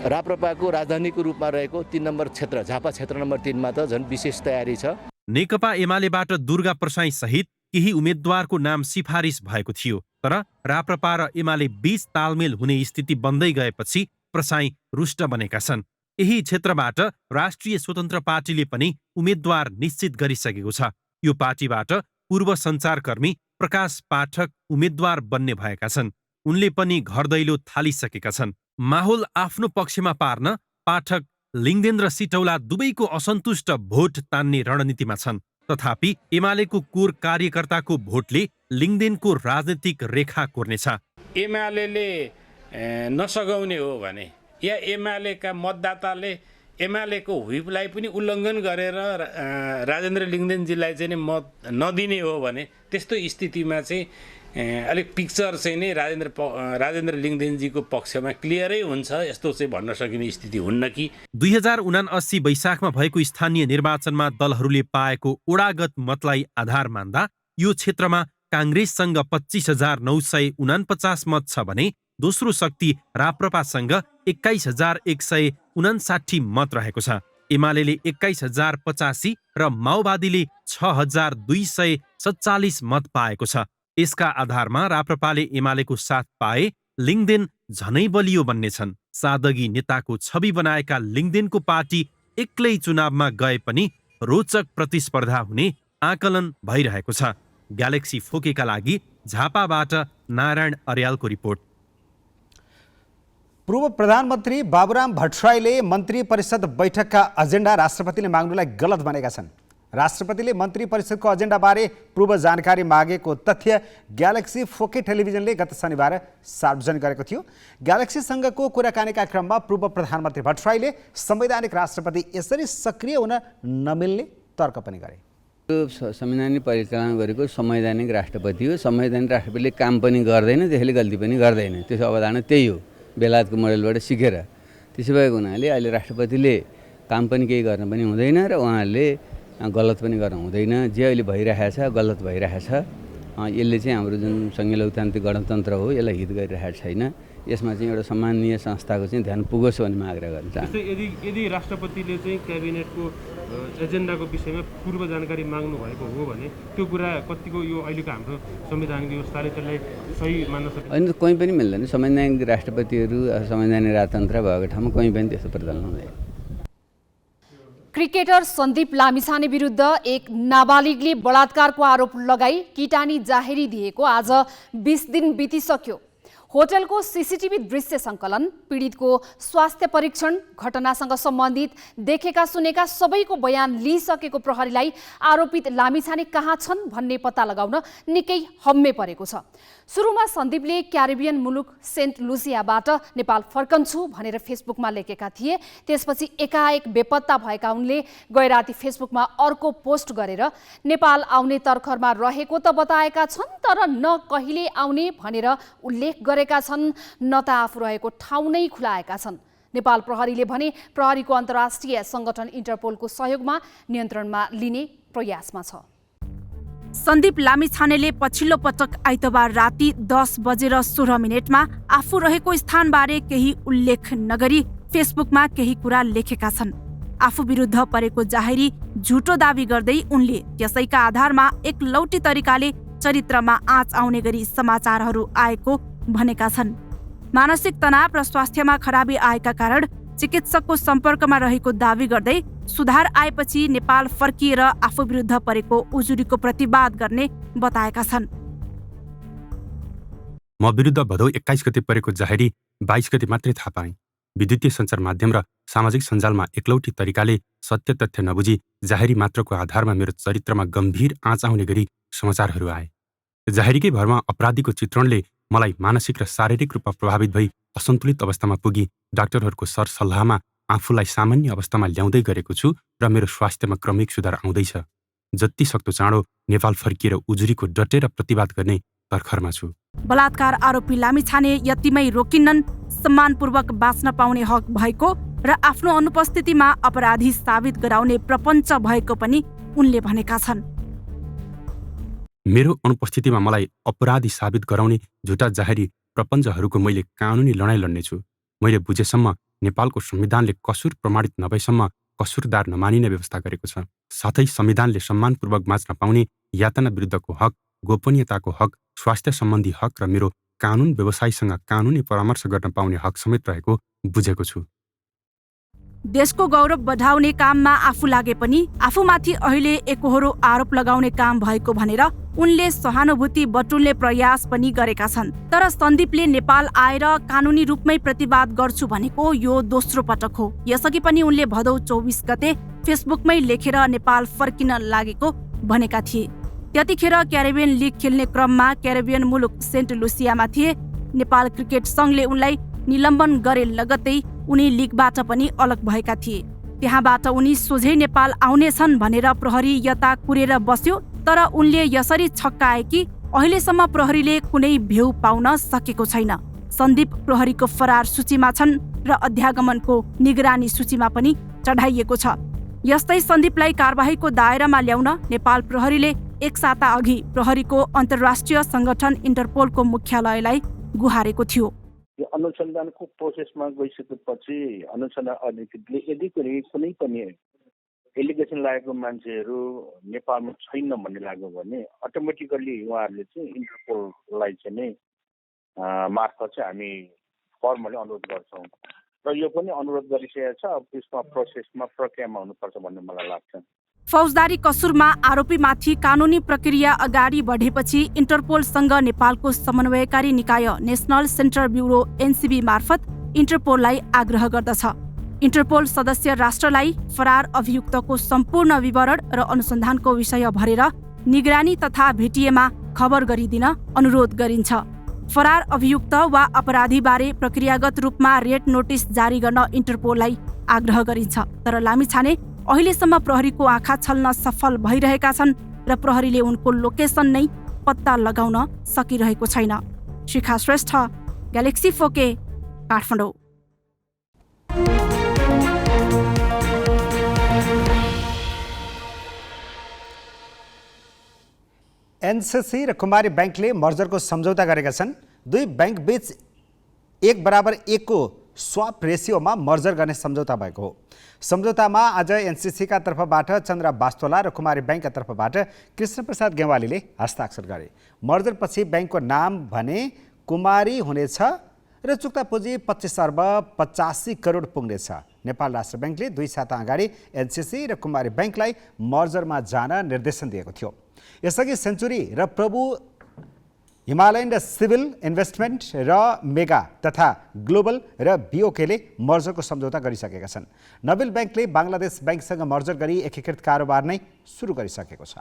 राप्रपाको राजधानीको रूपमा रहेको 3 नम्बर क्षेत्र झापा क्षेत्र नम्बर 3मा त झन् विशेष तयारी छ। नेकपा एमालेबाट दुर्गा प्रसाई सहित केही उम्मेद्वारको नाम सिफारिस भएको थियो, तर राप्रपा र एमाले बीच तालमेल हुने स्थिति बन्दै गएपछि प्रसाई रुष्ट बनेका छन्। यही क्षेत्रबाट राष्ट्रिय स्वतन्त्र पार्टीले पनि उम्मेद्वार निश्चित गरिसकेको छ। यो पार्टीबाट पूर्व सञ्चारकर्मी प्रकाश पाठक उम्मेद्वार बन्ने भएका छन्। उनले पनि घर दैलो थालिसकेका छन्। माहौल आफ्नो पक्षमा पार्न पाठक लिङ्गदेन र सिटौला दुवैको असन्तुष्ट भोट तान्ने रणनीतिमा छन्। तथापि एमालेको कोर कार्यकर्ताको भोटले लिङ्गदेनको राजनीतिक रेखा कोर्नेछ। एमाले नसगाउने हो भने या एमालेका मतदाताले एमालेको व्हिपलाई पनि उल्लङ्घन गरेर राजेन्द्र लिङ्गदेनजीलाई चाहिँ मत नदिने हो भने त्यस्तो स्थितिमा चाहिँ अलिक पिक्चर चाहिँ नै राजेन्द्र लिङ्गदेनजीको पक्षमा क्लियरै हुन्छ यस्तो चाहिँ भन्न सकिने स्थिति हुन्न कि 2079 वैशाखमा भएको स्थानीय निर्वाचनमा दलहरूले पाएको ओडागत मतलाई आधार मान्दा यो क्षेत्रमा काङ्ग्रेससँग 25,949 मत छ भने दोस्रो शक्ति राप्रपासँग 21,159 मत रहेको छ। एमाले 21,085 र माओवादीले 6,247 मत पाएको छ। यसका आधारमा राप्रपाले एमालेको साथ पाए लिङ्गदेन झनै बलियो बन्नेछन्। सादगी नेताको छवि बनाएका लिङ्गदेनको पार्टी एक्लै चुनावमा गए पनि रोचक प्रतिस्पर्धा हुने आकलन भइरहेको छ। ग्यालेक्सी फोकेका लागि झापाबाट नारायण अर्यालको रिपोर्ट। पूर्व प्रधानमन्त्री बाबुराम भट्टराईले मन्त्री परिषद बैठकका एजेन्डा राष्ट्रपतिले माग्नुलाई गलत भनेका छन्। राष्ट्रपतिले मन्त्री परिषदको एजेन्डाबारे पूर्व जानकारी मागेको तथ्य ग्यालेक्सी फोके टेलिभिजनले गत शनिबार सार्वजनिक गरेको थियो। ग्यालेक्सीसँगको कुराकानीका क्रममा पूर्व प्रधानमन्त्री भट्टराईले संवैधानिक राष्ट्रपति यसरी सक्रिय हुन नमिल्ने तर्क पनि गरे। संवैधानिक परिचालन गरेको संवैधानिक राष्ट्रपति हो। संवैधानिक राष्ट्रपतिले काम पनि गर्दैन, त्यसले गल्ती पनि गर्दैन। त्यसको अवधारणा त्यही हो, बेलायतको मोडेलबाट सिकेर। त्यसो भएको हुनाले अहिले राष्ट्रपतिले काम पनि केही गर्न पनि हुँदैन र उहाँहरूले गलत पनि गर्न हुँदैन। जे अहिले भइरहेछ गलत भइरहेछ। यसले चाहिँ हाम्रो जुन सङ्घीय लोकतान्त्रिक गणतन्त्र हो यसलाई हित गरिरहेको छैन। यसमा चाहिँ एउटा सम्माननीय संस्थाको चाहिँ ध्यान पुगोस् भन्ने आग्रह गर्न चाहन्छु। यदि राष्ट्रपतिले चाहिँ क्याबिनेटको एजेन्डाको विषयमा पूर्व जानकारी माग्नु भएको हो भने त्यो कुरा कतिको यो अहिलेको हाम्रो संवैधानिक व्यवस्थाले त्यसलाई सही मान्न सक्छ? होइन, कोही पनि मिल्दैन। संवैधानिक राष्ट्रपतिहरू संवैधानिक राजतन्त्र भएको ठाउँमा कोही पनि त्यस्तो प्रचलन हुँदैन। क्रिकेटर सन्दीप लामिछाने विरुद्ध एक नाबालिगले बलात्कारको आरोप लगाई किटानी जाहेरी दिएको आज 20 दिन बितिसक्यो। होटलको सीसीटीभी दृश्य सङ्कलन, पीडितको स्वास्थ्य परीक्षण, घटनासँग सम्बन्धित देखेका सुनेका सबैको बयान लिइसकेको प्रहरीलाई आरोपित लामिछाने कहाँ छन् भन्ने पत्ता लगाउन निकै हम्मे परेको छ। सुरुमा सन्दीपले क्यारिबियन मुलुक सेन्ट लुसियाबाट नेपाल फर्कन्छु भनेर फेसबुकमा लेखेका थिए। त्यसपछि एकाएक बेपत्ता भएका उनले गैराती फेसबुकमा अर्को पोस्ट गरेर नेपाल आउने तर्खरमा रहेको त बताएका छन्, तर न कहिले आउने भनेर उल्लेख गरेका छन्, न त आफू रहेको ठाउँ नै खुलाएका छन्। नेपाल प्रहरीले भने प्रहरीको अन्तर्राष्ट्रिय सङ्गठन इन्टरपोलको सहयोगमा नियन्त्रणमा लिने प्रयासमा छ। सन्दीप लामिछानेले पछिल्लो पटक आइतबार राति 10:16 आफू रहेको स्थानबारे केही उल्लेख नगरी फेसबुकमा केही कुरा लेखेका छन्। आफू विरुद्ध परेको जाहेरी झुटो दावी गर्दै उनले त्यसैका आधारमा एक लौटी तरिकाले चरित्रमा आँच आउने गरी समाचारहरू आएको भनेका छन्। मानसिक तनाव र स्वास्थ्यमा खराबी आएका कारण चिकित्सकको सम्पर्कमा रहेको दावी गर्दै सुधार आएपछि नेपाल फर्किएर आफू विरुद्ध परेको उजुरीको प्रतिवाद गर्ने बताएका छन्। म विरुद्ध भदौ 21 गते परेको जाहेरी 22 गते मात्रै थाहा पाएँ। विद्युतीय सञ्चार माध्यम र सामाजिक सञ्जालमा एकलौटी तरिकाले सत्य तथ्य नबुझी जाहेरी मात्रको आधारमा मेरो चरित्रमा गम्भीर आँच आउने गरी समाचारहरू आए। जाहेरीकै भरमा अपराधीको चित्रणले मलाई मानसिक र शारीरिक रूपमा प्रभावित भई असन्तुलित अवस्थामा पुगी डाक्टरहरूको सरसल्लाहमा आफूलाई सामान्य अवस्थामा ल्याउँदै गरेको छु र मेरो स्वास्थ्यमा क्रमिक सुधार आउँदैछ। जति सक्दो चाँडो नेपाल फर्किएर उजुरीको डटेर प्रतिवाद गर्ने तर्खरमा छु। बलात्कार आरोपी लामिछाने यतिमै रोकिन्नन्, सम्मानपूर्वक बाँच्न पाउने हक भएको र आफ्नो अनुपस्थितिमा अपराधी साबित गराउने प्रपञ्च भएको पनि उनले भनेका छन्। मेरो अनुपस्थितिमा मलाई अपराधी साबित गराउने झुटा जाहेरी प्रपञ्चहरूको मैले कानुनी लडाइँ लड्नेछु। मैले बुझेसम्म नेपालको संविधानले कसुर प्रमाणित नभएसम्म कसुरदार नमानिने व्यवस्था गरेको छ। साथै संविधानले सम्मानपूर्वक बाँच्न पाउने यातना विरुद्धको हक, गोपनीयताको हक, स्वास्थ्य सम्बन्धी हक र मेरो कानुन व्यवसायीसँग कानुनी परामर्श गर्न पाउने हक समेत रहेको बुझेको छु। देशको गौरव बढाउने काममा आफू लागे पनि आफूमाथि अहिले एकहोरो आरोप लगाउने काम भएको भनेर उनले सहानुभूति बटुल्ने प्रयास पनि गरेका छन्। तर सन्दीपले नेपाल आएर कानुनी रूपमै प्रतिवाद गर्छु भनेको यो दोस्रो पटक हो। यसअघि पनि उनले भदौ 24 गते फेसबुकमै लेखेर नेपाल फर्किन लागेको भनेका थिए। त्यतिखेर क्यारिबियन लिग खेल्ने क्रममा क्यारिबियन मुलुक सेन्ट लुसियामा थिए। नेपाल क्रिकेट संघले उनलाई निलम्बन गरे लगत्तै उनी लिगबाट पनि अलग भएका थिए। त्यहाँबाट उनी सोझै नेपाल आउनेछन् भनेर प्रहरी यता कुरेर बस्यो। तर उनले यसरी छक्काए कि अहिलेसम्म प्रहरीले कुनै भेउ पाउन सकेको छैन। सन्दीप प्रहरीको फरार सूचीमा छन् र अध्यागमनको निगरानी सूचीमा पनि चढाइएको छ। यस्तै सन्दीपलाई कारबाहीको दायरामा ल्याउन नेपाल प्रहरीले एक साता अघि प्रहरीको अन्तर्राष्ट्रिय संगठन इन्टरपोलको मुख्यालयलाई गुहारेको थियो। यो अनुसन्धानको प्रोसेसमा गइसकेपछि अनुसन्धान अधिकृतले यदि कुनै पनि एलिगेसन लागेको मान्छेहरू नेपालमा छैन भन्ने लाग्यो भने अटोमेटिकल्ली उहाँहरूले चाहिँ इन्टरपोललाई चाहिँ नै मार्फत चाहिँ हामी फर्मली अनुरोध गर्छौँ र यो पनि अनुरोध गरिसकेको छ। अब त्यसमा प्रोसेसमा प्रक्रियामा हुनुपर्छ भन्ने मलाई लाग्छ। फौजदारी कसुरमा आरोपीमाथि कानुनी प्रक्रिया अगाडि बढेपछि इन्टरपोलसँग नेपालको समन्वयकारी निकाय नेशनल सेन्टर ब्युरो एनसीबी मार्फत इन्टरपोललाई आग्रह गर्दछ। इन्टरपोल सदस्य राष्ट्रलाई फरार अभियुक्तको सम्पूर्ण विवरण र अनुसन्धानको विषय भरेर निगरानी तथा भेटिएमा खबर गरिदिन अनुरोध गरिन्छ। फरार अभियुक्त वा अपराधीबारे प्रक्रियागत रूपमा रेड नोटिस जारी गर्न इन्टरपोललाई आग्रह गरिन्छ। तर लामिछाने अहिलेसम्म प्रहरीको आँखा छल्न सफल भइरहेका छन् र प्रहरीले उनको लोकेसन नै पत्ता लगाउन सकिरहेको छैन। Shikha Shrestha, galaxy 4K, Kathmandu. एनसीसी र कुमारी बैंकले मर्जरको सम्झौता गरेका छन्। दुई बैंक बीच 1:1 को स्वाप रेसियोमा मर्जर गर्ने सम्झौता भएको हो। सम्झौतामा आज एनसीसीका तर्फबाट चन्द्र बास्तोला र कुमारी बैंकका तर्फबाट कृष्ण प्रसाद गेवालीले हस्ताक्षर गरे। मर्जरपछि बैंकको नाम भने कुमारी हुनेछ र चुक्ता पुँजी 25 अर्ब 85 करोड पुग्नेछ। नेपाल राष्ट्र बैंकले 2 साता अगाडि एनसीसी र कुमारी बैंकलाई मर्जरमा जान निर्देशन दिएको थियो। यसअघि सेन्चुरी र प्रभु हिमालयन र सिभिल इन्भेस्टमेन्ट र मेगा तथा ग्लोबल र बीओकेले मर्जरको सम्झौता गरिसकेका छन्। नोबेल बैंकले बांग्लादेश बैंकसँग मर्जर गरी एकीकृत कारोबार नै सुरु गरिसकेको छ।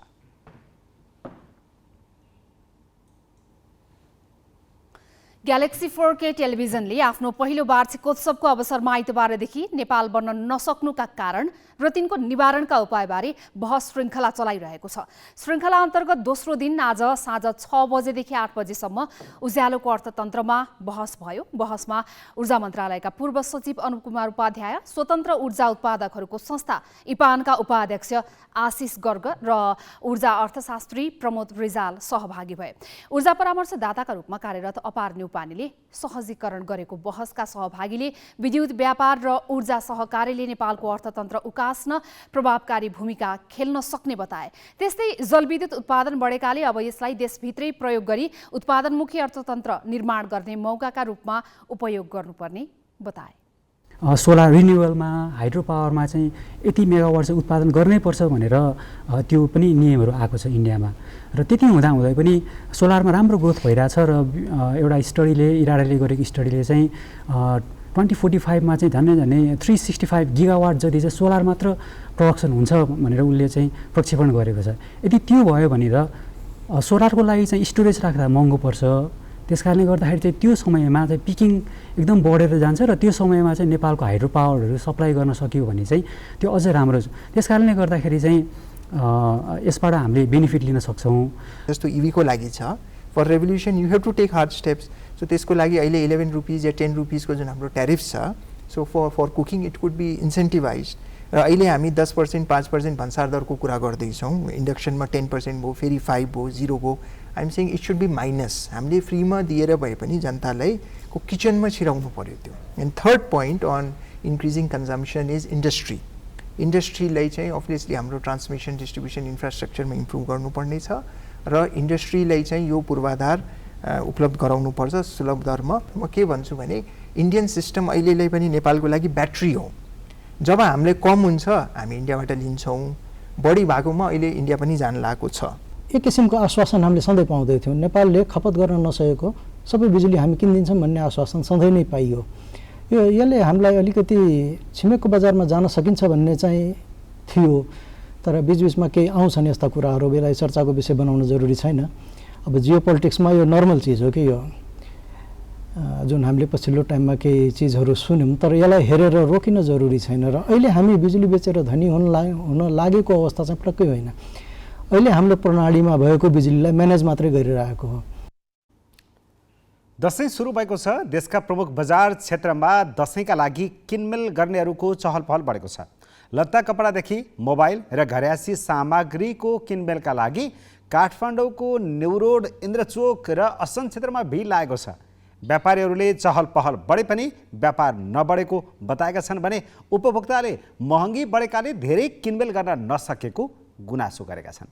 ग्यालेक्सी 4K टेलिभिजनले आफ्नो पहिलो वार्षिकोत्सवको अवसरमा आइतबारदेखि नेपाल बन्न नसक्नुका कारण र तिनको निवारणका उपायबारे बहस श्रृङ्खला चलाइरहेको छ। श्रृङ्खला अन्तर्गत दोस्रो दिन आज साँझ 6 बजेदेखि 8 बजेसम्म उज्यालोको अर्थतन्त्रमा बहस भयो। बहसमा ऊर्जा मन्त्रालयका पूर्व सचिव अनुप कुमार उपाध्याय, स्वतन्त्र ऊर्जा उत्पादकहरूको संस्था इपानका उपाध्यक्ष आशिष गर्ग र ऊर्जा अर्थशास्त्री प्रमोद रिजाल सहभागी भए। ऊर्जा परामर्शदाताका रूपमा कार्यरत अपार न्युपानेले सहजीकरण गरेको बहसका सहभागीले विद्युत व्यापार र ऊर्जा सहकारीले नेपालको अर्थतन्त्र उकास्न प्रभावकारी भूमिका खेल्न सक्ने बताए। त्यस्तै जलविद्युत उत्पादन बढेकाले अब यसलाई देशभित्रै प्रयोग गरी उत्पादनमुखी अर्थतन्त्र निर्माण गर्ने मौकाका रूपमा उपयोग गर्नुपर्ने बताए। सोलर रिन्युअलमा हाइड्रो पावरमा चाहिँ यति मेगावाट चाहिँ उत्पादन गर्नैपर्छ भनेर त्यो पनि नियमहरू आएको छ इन्डियामा। र त्यति हुँदाहुँदै पनि सोलरमा राम्रो ग्रोथ भइरहेछ र एउटा स्टडीले इराडाले गरेको स्टडीले चाहिँ 2045मा चाहिँ झन्डै 365 गिगावाट जति चाहिँ सोलर मात्र प्रडक्सन हुन्छ भनेर उसले चाहिँ प्रक्षेपण गरेको छ। यदि त्यो भयो भने त सोलरको लागि चाहिँ स्टोरेज राख्दा महँगो पर्छ। त्यस कारणले गर्दाखेरि चाहिँ त्यो समयमा चाहिँ पिकिङ एकदम बढेर जान्छ र त्यो समयमा चाहिँ नेपालको हाइड्रो पावरहरू सप्लाई गर्न सक्यो भने चाहिँ त्यो अझै राम्रो छ। त्यस कारणले गर्दाखेरि चाहिँ यसबाट हामीले बेनिफिट लिन सक्छौँ। जस्तो इभीको लागि छ, for revolution you have to take hard steps. So त्यसको लागि अहिले 11 रुपिस या 10 रुपिसको जुन हाम्रो ट्यारिफ छ, so for cooking it could be incentivise. र अहिले हामी 10%, 5% भन्सार दरको कुरा गर्दैछौँ। इन्डक्सनमा 10% भयो, फेरि 5 भयो, 0 भयो। I'm saying it should be minus. हामीले फ्रीमा दिएर भए पनि जनतालाई को किचनमा छिराउनु पर्यो त्यो। And third point on increasing consumption is industry. इन्डस्ट्रीलाई चाहिँ अभियसली हाम्रो ट्रान्समिसन डिस्ट्रिब्युसन इन्फ्रास्ट्रक्चरमा इम्प्रुभ गर्नुपर्ने छ र इन्डस्ट्रीलाई चाहिँ यो पूर्वाधार उपलब्ध गराउनुपर्छ सुलभ दरमा। म के भन्छु भने इन्डियन सिस्टम अहिलेलाई पनि नेपालको लागि ब्याट्री हो। जब हामीले कम हुन्छ हामी इन्डियाबाट लिन्छौँ, बढी भएकोमा अहिले इन्डिया पनि जान लागेको छ। एक किसिमको आश्वासन हामीले सधैँ पाउँदै थियौँ। नेपालले खपत गर्न नसकेको सबै बिजुली हामी किनिदिन्छौँ भन्ने आश्वासन सधैँ नै पाइयो। यसले हामीलाई अलिकति छिमेकको बजारमा जान सकिन्छ भन्ने चाहिँ थियो, तर बिचबिचमा केही आउँछन् यस्ता कुराहरू, बेला चर्चाको विषय बनाउन जरुरी छैन। अब जियो पोलिटिक्समा यो नर्मल चिज हो कि यो जुन हामीले पछिल्लो टाइममा केही चिजहरू सुन्यौँ, तर यसलाई हेरेर रोकिन जरुरी छैन। र अहिले हामी बिजुली बेचेर धनी हुन लागेको अवस्था चाहिँ पक्कै होइन। अहिले हाम्रो प्रणालीमा भएको बिजुलीलाई म्यानेज मात्रै गरिरहेको हो। दसैँ सुरु भएको छ। देशका प्रमुख बजार क्षेत्रमा दसैँका लागि किनमेल गर्नेहरूको चहल पहल बढेको छ। लत्ता कपडादेखि मोबाइल र घरयासी सामग्रीको किनमेलका लागि काठमाडौँको न्यू रोड, इन्द्रचोक र असन क्षेत्रमा भिड लागेको छ। व्यापारीहरूले चहल पहल बढे पनि व्यापार नबढेको बताएका छन् भने उपभोक्ताले महँगी बढेकाले धेरै किनमेल गर्न नसकेको गुनासो गरेका छन्।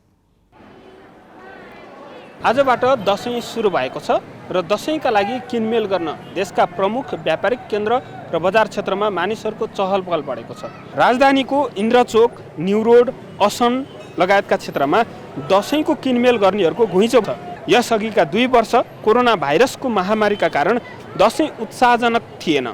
आजबाट दसैँ सुरु भएको छ र दसैँका लागि किनमेल गर्न देशका प्रमुख व्यापारिक केन्द्र र बजार क्षेत्रमा मानिसहरूको चहल पहल बढेको छ। राजधानीको इन्द्रचोक, न्यू रोड, असन लगायतका क्षेत्रमा दसैँको किनमेल गर्नेहरूको घुइँचो छ। यसअघिका 2 वर्ष कोरोना भाइरसको महामारीका कारण दसैँ उत्साहजनक थिएन,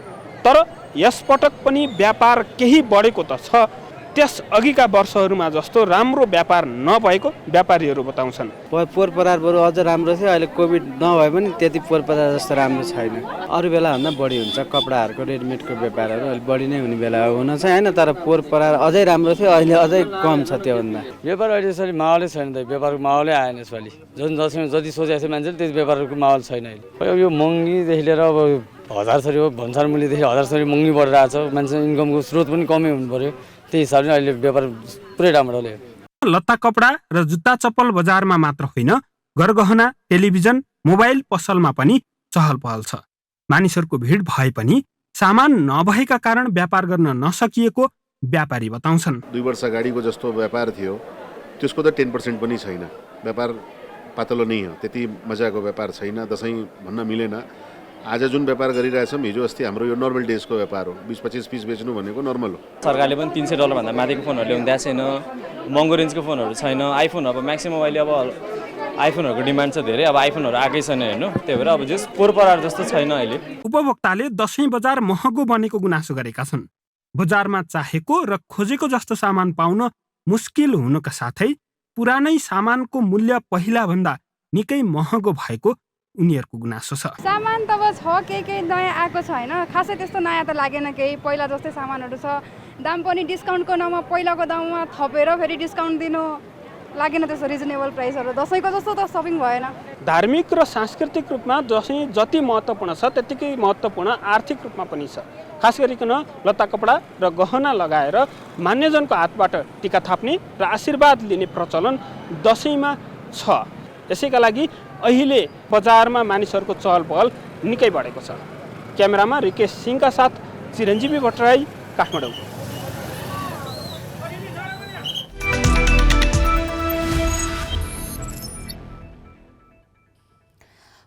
तर यसपटक पनि व्यापार केही बढेको त छ। त्यस अघिका वर्षहरूमा जस्तो राम्रो व्यापार नभएको व्यापारीहरू बताउँछन्। पोहोर बरु अझ राम्रो थियो, अहिले कोभिड नभए पनि त्यति पोहोर जस्तो राम्रो छैन। अरू बेलाभन्दा बढी हुन्छ, कपडाहरूको रेडिमेडको व्यापारहरू अहिले बढी नै हुने बेला हुन चाहिँ होइन, तर पोहोर अझै राम्रो थियो, अहिले अझै कम छ त्योभन्दा। व्यापार अहिले यसरी माहौलै छैन त, व्यापारको माहौलै आएन यसपालि। जुन जति सोचेको छ मान्छेले त्यति व्यापारको माहौल छैन अहिले। यो महँगीदेखि लिएर अब 1000 थरी हो, भन्सार मूल्यदेखि 1000 थरी महँगी बढिरहेको छ। मान्छे इन्कमको स्रोत पनि कमै हुनु पर्यो, त्यही हिसाबले अहिले व्यापार पुरै राम्रो हो। लत्ता कपडा र जुत्ता चप्पल बजारमा मात्र होइन, गरगहना, टेलिभिजन, मोबाइल पसलमा पनि चहल पहल छ। मानिसहरूको भिड भए पनि सामान नभएका कारण व्यापार गर्न नसकिएको व्यापारी बताउँछन्। 2 वर्ष अगाडिको जस्तो व्यापार थियो त्यसको त 10% पनि छैन। व्यापार पातलो नै हो, त्यति मजाको व्यापार छैन। दसैँ भन्न मिलेन। आज जुन व्यापार गरिरहेछौँ, हिजो अस्ति हाम्रो यो नर्मल डेजको व्यापार हो। 20-25 पिस बेच्नु भनेको नर्मल हो। सरकारले पनि $300 भन्दा माथिको फोनहरू ल्याउनु दिएको छैन, महँगो रेन्जको फोनहरू छैन। आइफोन अब म्याक्सिमम अहिले अब आइफोनहरूको डिमान्ड छ धेरै, अब आइफोनहरू आएकै छैन हेर्नु, त्यही भएर अब जस पोहोर जस्तो छैन अहिले। उपभोक्ताले दसैँ बजार महँगो बनेको गुनासो गरेका छन्। बजारमा चाहेको र खोजेको जस्तो सामान पाउन मुस्किल हुनुका साथै पुरानै सामानको मूल्य पहिलाभन्दा निकै महँगो भएको उनीहरूको गुनासो छ। सामान त अब छ, केही नयाँ आएको छ होइन, खासै त्यस्तो नयाँ त लागेन केही। पहिला जस्तै सामानहरू छ, दाम पनि डिस्काउन्टको नाममा पहिलाको दाममा थपेर फेरि डिस्काउन्ट दिनु लागेन, त्यस्तो रिजनेबल प्राइसहरू। दसैँको जस्तो त सपिङ भएन। धार्मिक र सांस्कृतिक रूपमा दसैँ जति महत्त्वपूर्ण छ त्यतिकै महत्त्वपूर्ण आर्थिक रूपमा पनि छ। खास गरिकन लत्ता कपडा र गहना लगाएर मान्यजनको हातबाट टीका थाप्ने र आशीर्वाद लिने प्रचलन दसैँमा छ। यसैका लागि अहिले बजारमा मानिसहरूको चहल पहल निकै बढेको छ। क्यामेरामा रिकेश सिंहका साथ चिरञ्जीवी भट्टराई, काठमाडौँ।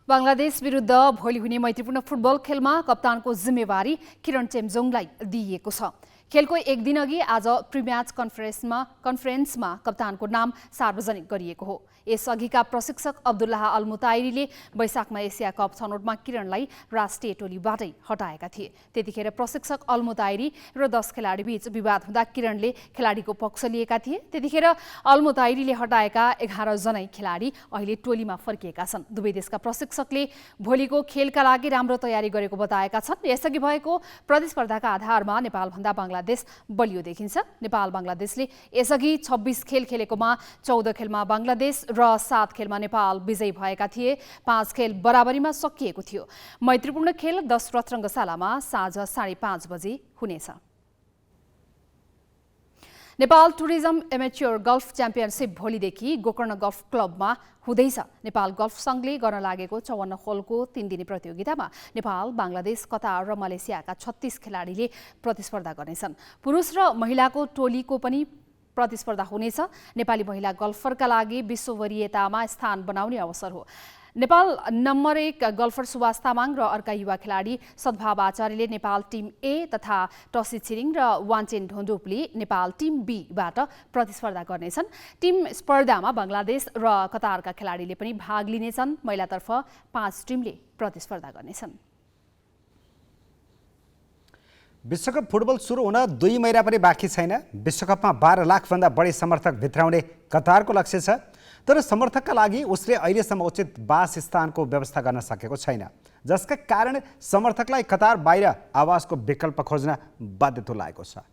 बङ्गलादेश विरुद्ध भोलि हुने मैत्रीपूर्ण फुटबल खेलमा कप्तानको जिम्मेवारी किरण चेम्जोङलाई दिइएको छ। खेलको एक दिन अघि आज प्रिम्याच कन्फरेन्समा कप्तानको नाम सार्वजनिक गरिएको हो। यसअघिका प्रशिक्षक अब्दुल्लाह अल मुताइरीले वैशाखमा एसिया कप छनौटमा किरणलाई राष्ट्रिय टोलीबाटै हटाएका थिए। त्यतिखेर प्रशिक्षक अल मुताइरी र 10 खेलाडीबीच विवाद हुँदा किरणले खेलाडीको पक्ष लिएका थिए। त्यतिखेर अल मुताइरीले हटाएका 11 जनै खेलाडी अहिले टोलीमा फर्किएका छन्। दुवै देशका प्रशिक्षकले भोलिको खेलका लागि राम्रो तयारी गरेको बताएका छन्। यसअघि भएको प्रतिस्पर्धाका आधारमा नेपालभन्दा बङ्गलादेश बलियो देखिन्छ। नेपाल बङ्गलादेशले यसअघि 26 खेल खेलेकोमा 14 खेलमा बङ्गलादेश र 7 खेलमा नेपाल विजयी भएका थिए। 5 खेल बराबरीमा सकिएको थियो। मैत्रीपूर्ण खेल 10 रङ्गशालामा साँझ 5:30 बजे हुनेछ। Nepal tourism amateur golf championship भोलिदेखि गोकर्ण गल्फ क्लबमा हुँदैछ। नेपाल गल्फ सङ्घले गर्न लागेको 54 होलको 3 दिने प्रतियोगितामा नेपाल, बङ्गलादेश, कतार र मलेसियाका 36 खेलाडीले प्रतिस्पर्धा गर्नेछन्। पुरुष र महिलाको टोलीको पनि प्रतिस्पर्धा हुनेछ। नेपाली महिला गल्फरका लागि विश्व वरियतामा स्थान बनाउने अवसर हो। नेपाल नम्बर 1 गल्फर सुभाष तामाङ र अर्का युवा खेलाडी सद्भाव आचार्यले नेपाल टिम ए तथा टसी छिरिङ र वान्चेन ढोन्डोपले नेपाल टिम बीबाट प्रतिस्पर्धा गर्नेछन्। टिम स्पर्धामा बङ्गलादेश र कतारका खेलाडीले पनि भाग लिनेछन्। महिलातर्फ 5 टिमले प्रतिस्पर्धा गर्नेछन्। विश्वकप फुटबल सुरु हुन 2 महिना पनि बाँकी छैन। विश्वकपमा 12 लाखभन्दा बढी समर्थक भित्राउने कतारको लक्ष्य छ, तर समर्थकका लागि उसले अहिलेसम्म उचित वासस्थानको व्यवस्था गर्न सकेको छैन, जसका कारण समर्थकलाई कतार बाहिर आवासको विकल्प खोज्न बाध्य तुल्याएको छ।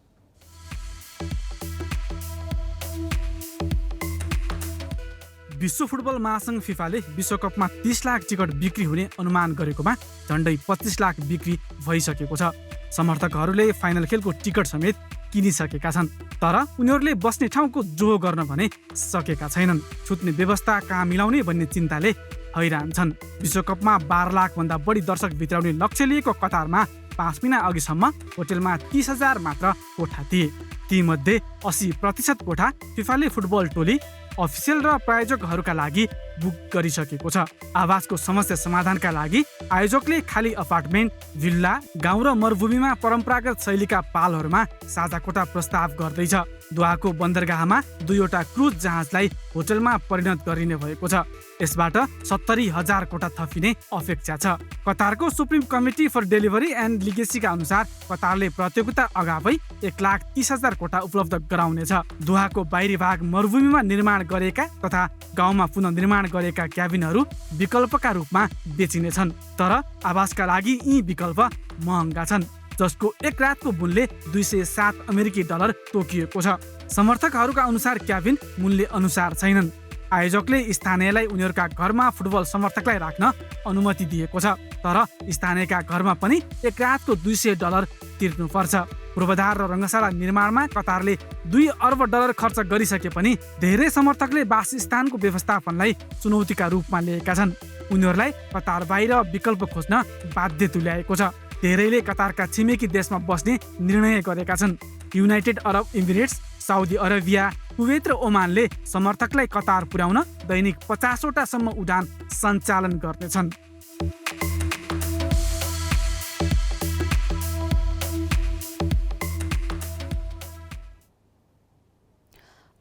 विश्व फुटबल महासंघ फिफाले विश्वकपमा 30 लाख टिकट बिक्री हुने अनुमान गरेकोमा झन्डै 25 लाख बिक्री भइसकेको छ। समर्थकहरूले फाइनल खेलको टिकट समेत किनिसकेका छन्, तर उनीहरूले बस्ने ठाउँको जोहो गर्न भने सकेका छैनन्। छुट्ने व्यवस्था कहाँ मिलाउने भन्ने चिन्ताले हैरान छन्। विश्वकपमा 12 लाखभन्दा बढी दर्शक भित्राउने लक्ष्य लिएको कतारमा 5 महिना अघिसम्म होटलमा 30,000 मात्र कोठा थिए। तीमध्ये 80% कोठा फिफाले फुटबल टोली, अफिसियल र प्रायोजकहरूका लागि बुक गरिसकेको छ। आवासको समस्या समाधानका लागि आयोजकले खाली अपार्टमेन्ट, भिल्ला, गाउँ र मरुभूमिमा परम्परागत शैलीका पालहरूमा साझा कोठा प्रस्ताव गर्दैछ। दोहाको बन्दरगाहमा 2वटा क्रुज जहाजलाई होटलमा परिणत गरिने भएको छ। यसबाट 70,000 कोठा थपिने अपेक्षा छ। कतारको supreme committee for delivery and लिगेसीका अनुसार कतारले प्रतियोगिता अगावै 1,30,000 कोठा उपलब्ध गराउनेछ। दोहाको बाहिरी भाग मरुभूमिमा निर्माण गरेका तथा गाउँमा पुनर्निर्माण गरेका क्याबिनहरू विकल्पका रूपमा बेचिनेछन्, तर आवासका लागि यी विकल्प महँगा छन्, जसको एक रातको मूल्य $207 तोकिएको छ। समर्थकहरूका अनुसार क्याबिन मूल्य अनुसार छैनन्। आयोजकले स्थानीयलाई उनीहरूका घरमा फुटबल समर्थकलाई राख्न अनुमति दिएको छ, तर स्थानीयका घरमा पनि एक रातको $200 तिर्नुपर्छ। पूर्वाधार र रङ्गशाला निर्माणमा कतारले $2 अर्ब खर्च गरिसके पनि धेरै समर्थकले वासस्थानको व्यवस्थापनलाई चुनौतीका रूपमा लिएका छन्। उनीहरूलाई कतार बाहिर विकल्प खोज्न बाध्य तुल्याएको छ। धेरैले कतारका छिमेकी देशमा बस्ने निर्णय गरेका छन्। United Arab Emirates, Saudi Arabia, Kuwait र ओमानले समर्थकलाई कतार पुर्याउन दैनिक 50वटा सम्म उडान सञ्चालन गर्नेछन्।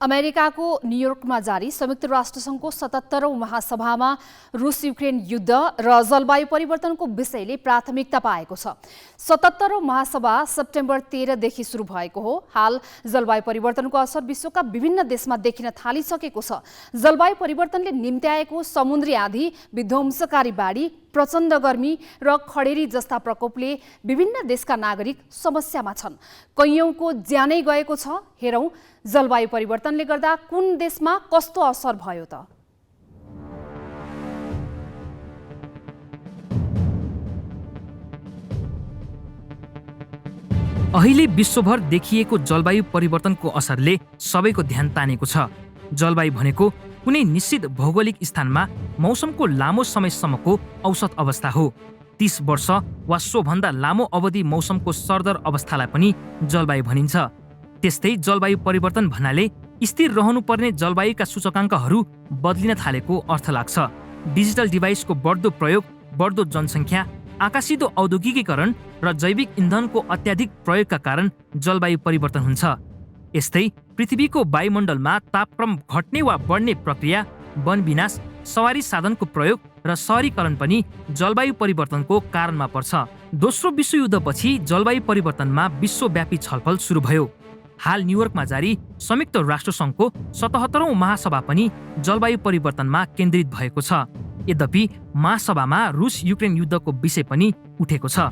अमेरिकाको न्युयोर्कमा जारी संयुक्त राष्ट्रसङ्घको 77औं महासभामा रुस युक्रेन युद्ध र जलवायु परिवर्तनको विषयले प्राथमिकता पाएको छ। 77औं महासभा सेप्टेम्बर 13 देखि सुरु भएको हो। हाल जलवायु परिवर्तनको असर विश्वका विभिन्न देशमा देखिन थालिसकेको छ। जलवायु परिवर्तनले निम्त्याएको समुद्री आँधी, विध्वंसकारी बाढी, प्रचण्ड गर्मी र खडेरी जस्ता प्रकोपले विभिन्न देशका नागरिक समस्यामा छन्। कैयौंको ज्यानै गएको छ। हेरौं जलवायु परिवर्तनले गर्दा कुन देशमा कस्तो असर भयो त? अहिले विश्वभर देखिएको जलवायु परिवर्तनको असरले सबैको ध्यान तानेको छ। जलवायु भनेको कुनै निश्चित भौगोलिक स्थानमा मौसमको लामो समयसम्मको औसत अवस्था हो। 30 वर्ष वा सोभन्दा लामो अवधि मौसमको सरदर अवस्थालाई पनि जलवायु भनिन्छ। त्यस्तै जलवायु परिवर्तन भन्नाले स्थिर रहनुपर्ने जलवायुका सूचकाङ्कहरू बदलिन थालेको अर्थ लाग्छ। डिजिटल डिभाइसको बढ्दो प्रयोग, बढ्दो जनसङ्ख्या, आकाशिदो औद्योगिकीकरण र जैविक इन्धनको अत्याधिक प्रयोगका कारण जलवायु परिवर्तन हुन्छ। यस्तै पृथ्वीको वायुमण्डलमा तापक्रम घट्ने वा बढ्ने प्रक्रिया, वन विनाश, सवारी साधनको प्रयोग र सहरीकरण पनि जलवायु परिवर्तनको कारणमा पर्छ। दोस्रो विश्वयुद्धपछि जलवायु परिवर्तनमा विश्वव्यापी छलफल सुरु भयो। हाल न्युयोर्कमा जारी संयुक्त राष्ट्रसङ्घको 77औं महासभा पनि जलवायु परिवर्तनमा केन्द्रित भएको छ। यद्यपि महासभामा रुस युक्रेन युद्धको विषय पनि उठेको छ।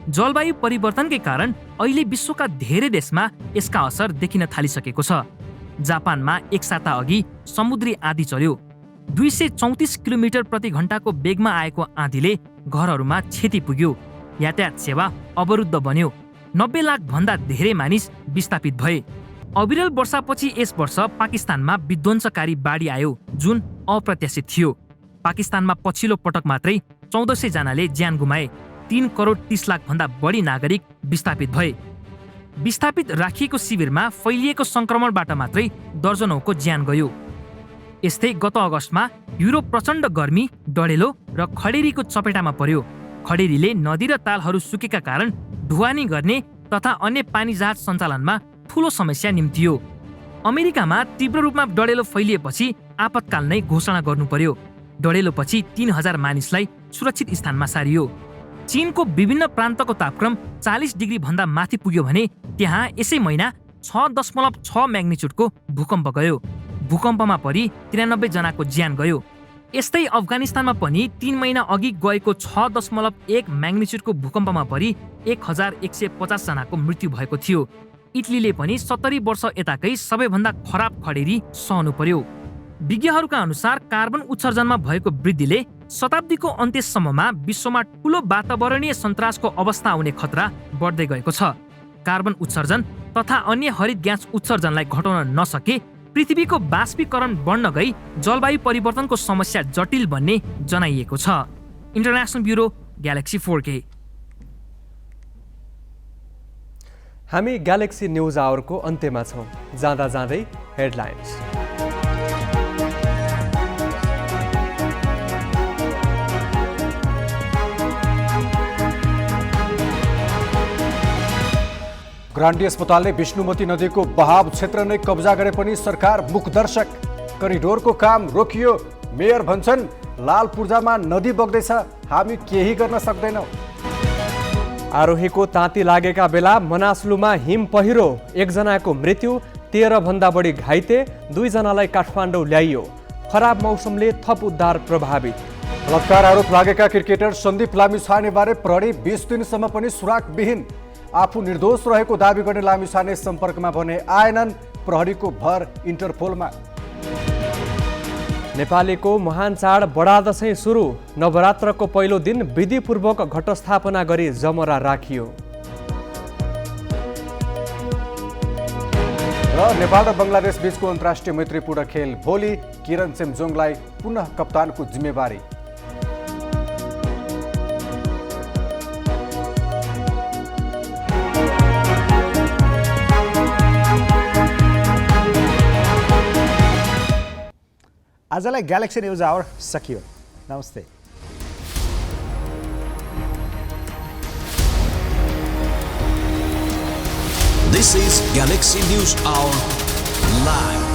जलवायु परिवर्तनकै कारण अहिले विश्वका धेरै देशमा यसका असर देखिन थालिसकेको छ। जापानमा एक साता अघि समुद्री आँधी चल्यो। 234 किलोमिटर प्रति घण्टाको वेगमा आएको आँधीले घरहरूमा क्षति पुग्यो। यातायात सेवा अवरुद्ध बन्यो। 90 लाख भन्दा धेरै मानिस विस्थापित भए। अविरल वर्षापछि यस वर्ष पाकिस्तानमा विध्वंसकारी बाढी आयो, जुन अप्रत्याशित थियो। पाकिस्तानमा पछिल्लो पटक मात्रै 1400 जनाले ज्यान गुमाए। 3 करोड 30 लाख भन्दा बढी नागरिक विस्थापित भए। विस्थापित राखिएको शिविरमा फैलिएको संक्रमणबाट मात्रै दर्जनौको ज्यान गयो। यस्तै गत अगस्तमा युरोप प्रचण्ड गर्मी, डढेलो र खडेरीको चपेटामा पर्यो। खडेरीले नदी र तालहरू सुकेका कारण ढुवानी गर्ने तथा अन्य पानी जहाज सञ्चालनमा ठूलो समस्या निम्तियो। अमेरिकामा तीव्र रूपमा डढेलो फैलिएपछि आपतकाल नै घोषणा गर्नु पर्यो। डढेलोपछि 3000 मानिसलाई सुरक्षित स्थानमा सारियो। चीनको विभिन्न प्रान्तको तापक्रम 40 डिग्री भन्दा माथि पुग्यो भने त्यहाँ यसै महिना 6.6 म्याग्निच्युडको भूकम्प गयो। भूकम्पमा परि 93 जनाको ज्यान गयो। यस्तै अफगानिस्तानमा पनि 3 महिना अघि गएको 6.1 म्याग्निच्युडको भूकम्पमा परि 1150 जनाको मृत्यु भएको थियो। इटलीले पनि 70 वर्ष यताकै सबैभन्दा खराब खडेरी सहनु पर्यो। विज्ञहरूका अनुसार कार्बन उत्सर्जनमा भएको वृद्धिले शताब्दीको अन्त्यसम्ममा विश्वमा ठूलो वातावरणीय सन्तासको अवस्था आउने खतरा बढ्दै गएको छ। कार्बन उत्सर्जन तथा अन्य हरित ग्यास उत्सर्जनलाई घटाउन नसके पृथ्वीको बाष्पीकरण बढ्न गई जलवायु परिवर्तनको समस्या जटिल बन्ने जनाइएको छ। International bureau, galaxy 4K। हामी ग्यालेक्सी न्युज आवरको अन्त्यमा छौँ। जाँदा जाँदै हेडलाइन्स। ग्रान्डी अस्पतालले विष्णुमती नदीको बहाव क्षेत्र नै कब्जा गरे पनि सरकार मुखदर्शक। करिडोरको काम रोकियो। मेयर भन्छन् लाल पूर्जामा नदी बग्दैछ, हामी केही गर्न सक्दैनौँ। आरोहीको ताती लागेका बेला मनासलुमा हिम पहिरो, 1 जनाको मृत्यु, 13 भन्दा बढी घाइते, 2 जनालाई काठमाडौँ ल्याइयो। खराब मौसमले थप उद्धार प्रभावित। बलात्कार आरोप लागेका क्रिकेटर सन्दीप लामिछानेबारे प्रहरी 20 दिनसम्म पनि सुरागविहीन। आफू निर्दोष रहेको दावी गर्ने लामिछाने सम्पर्कमा भने आएनन्। प्रहरीको भर इन्टरपोलमा। नेपालीको महान चाड बडा दशैं सुरु। नवरात्रको पहिलो दिन विधिपूर्वक घटस्थापना गरी जमरा राखियो। र नेपाल र बङ्गलादेश बीचको अन्तर्राष्ट्रिय मैत्रीपूर्ण खेल भोलि। किरण चेम्जोङलाई पुनः कप्तानको जिम्मेवारी। आजलाई ग्यालेक्सी न्युज आवर सकियो। नमस्ते। This is Galaxy News Hour Live.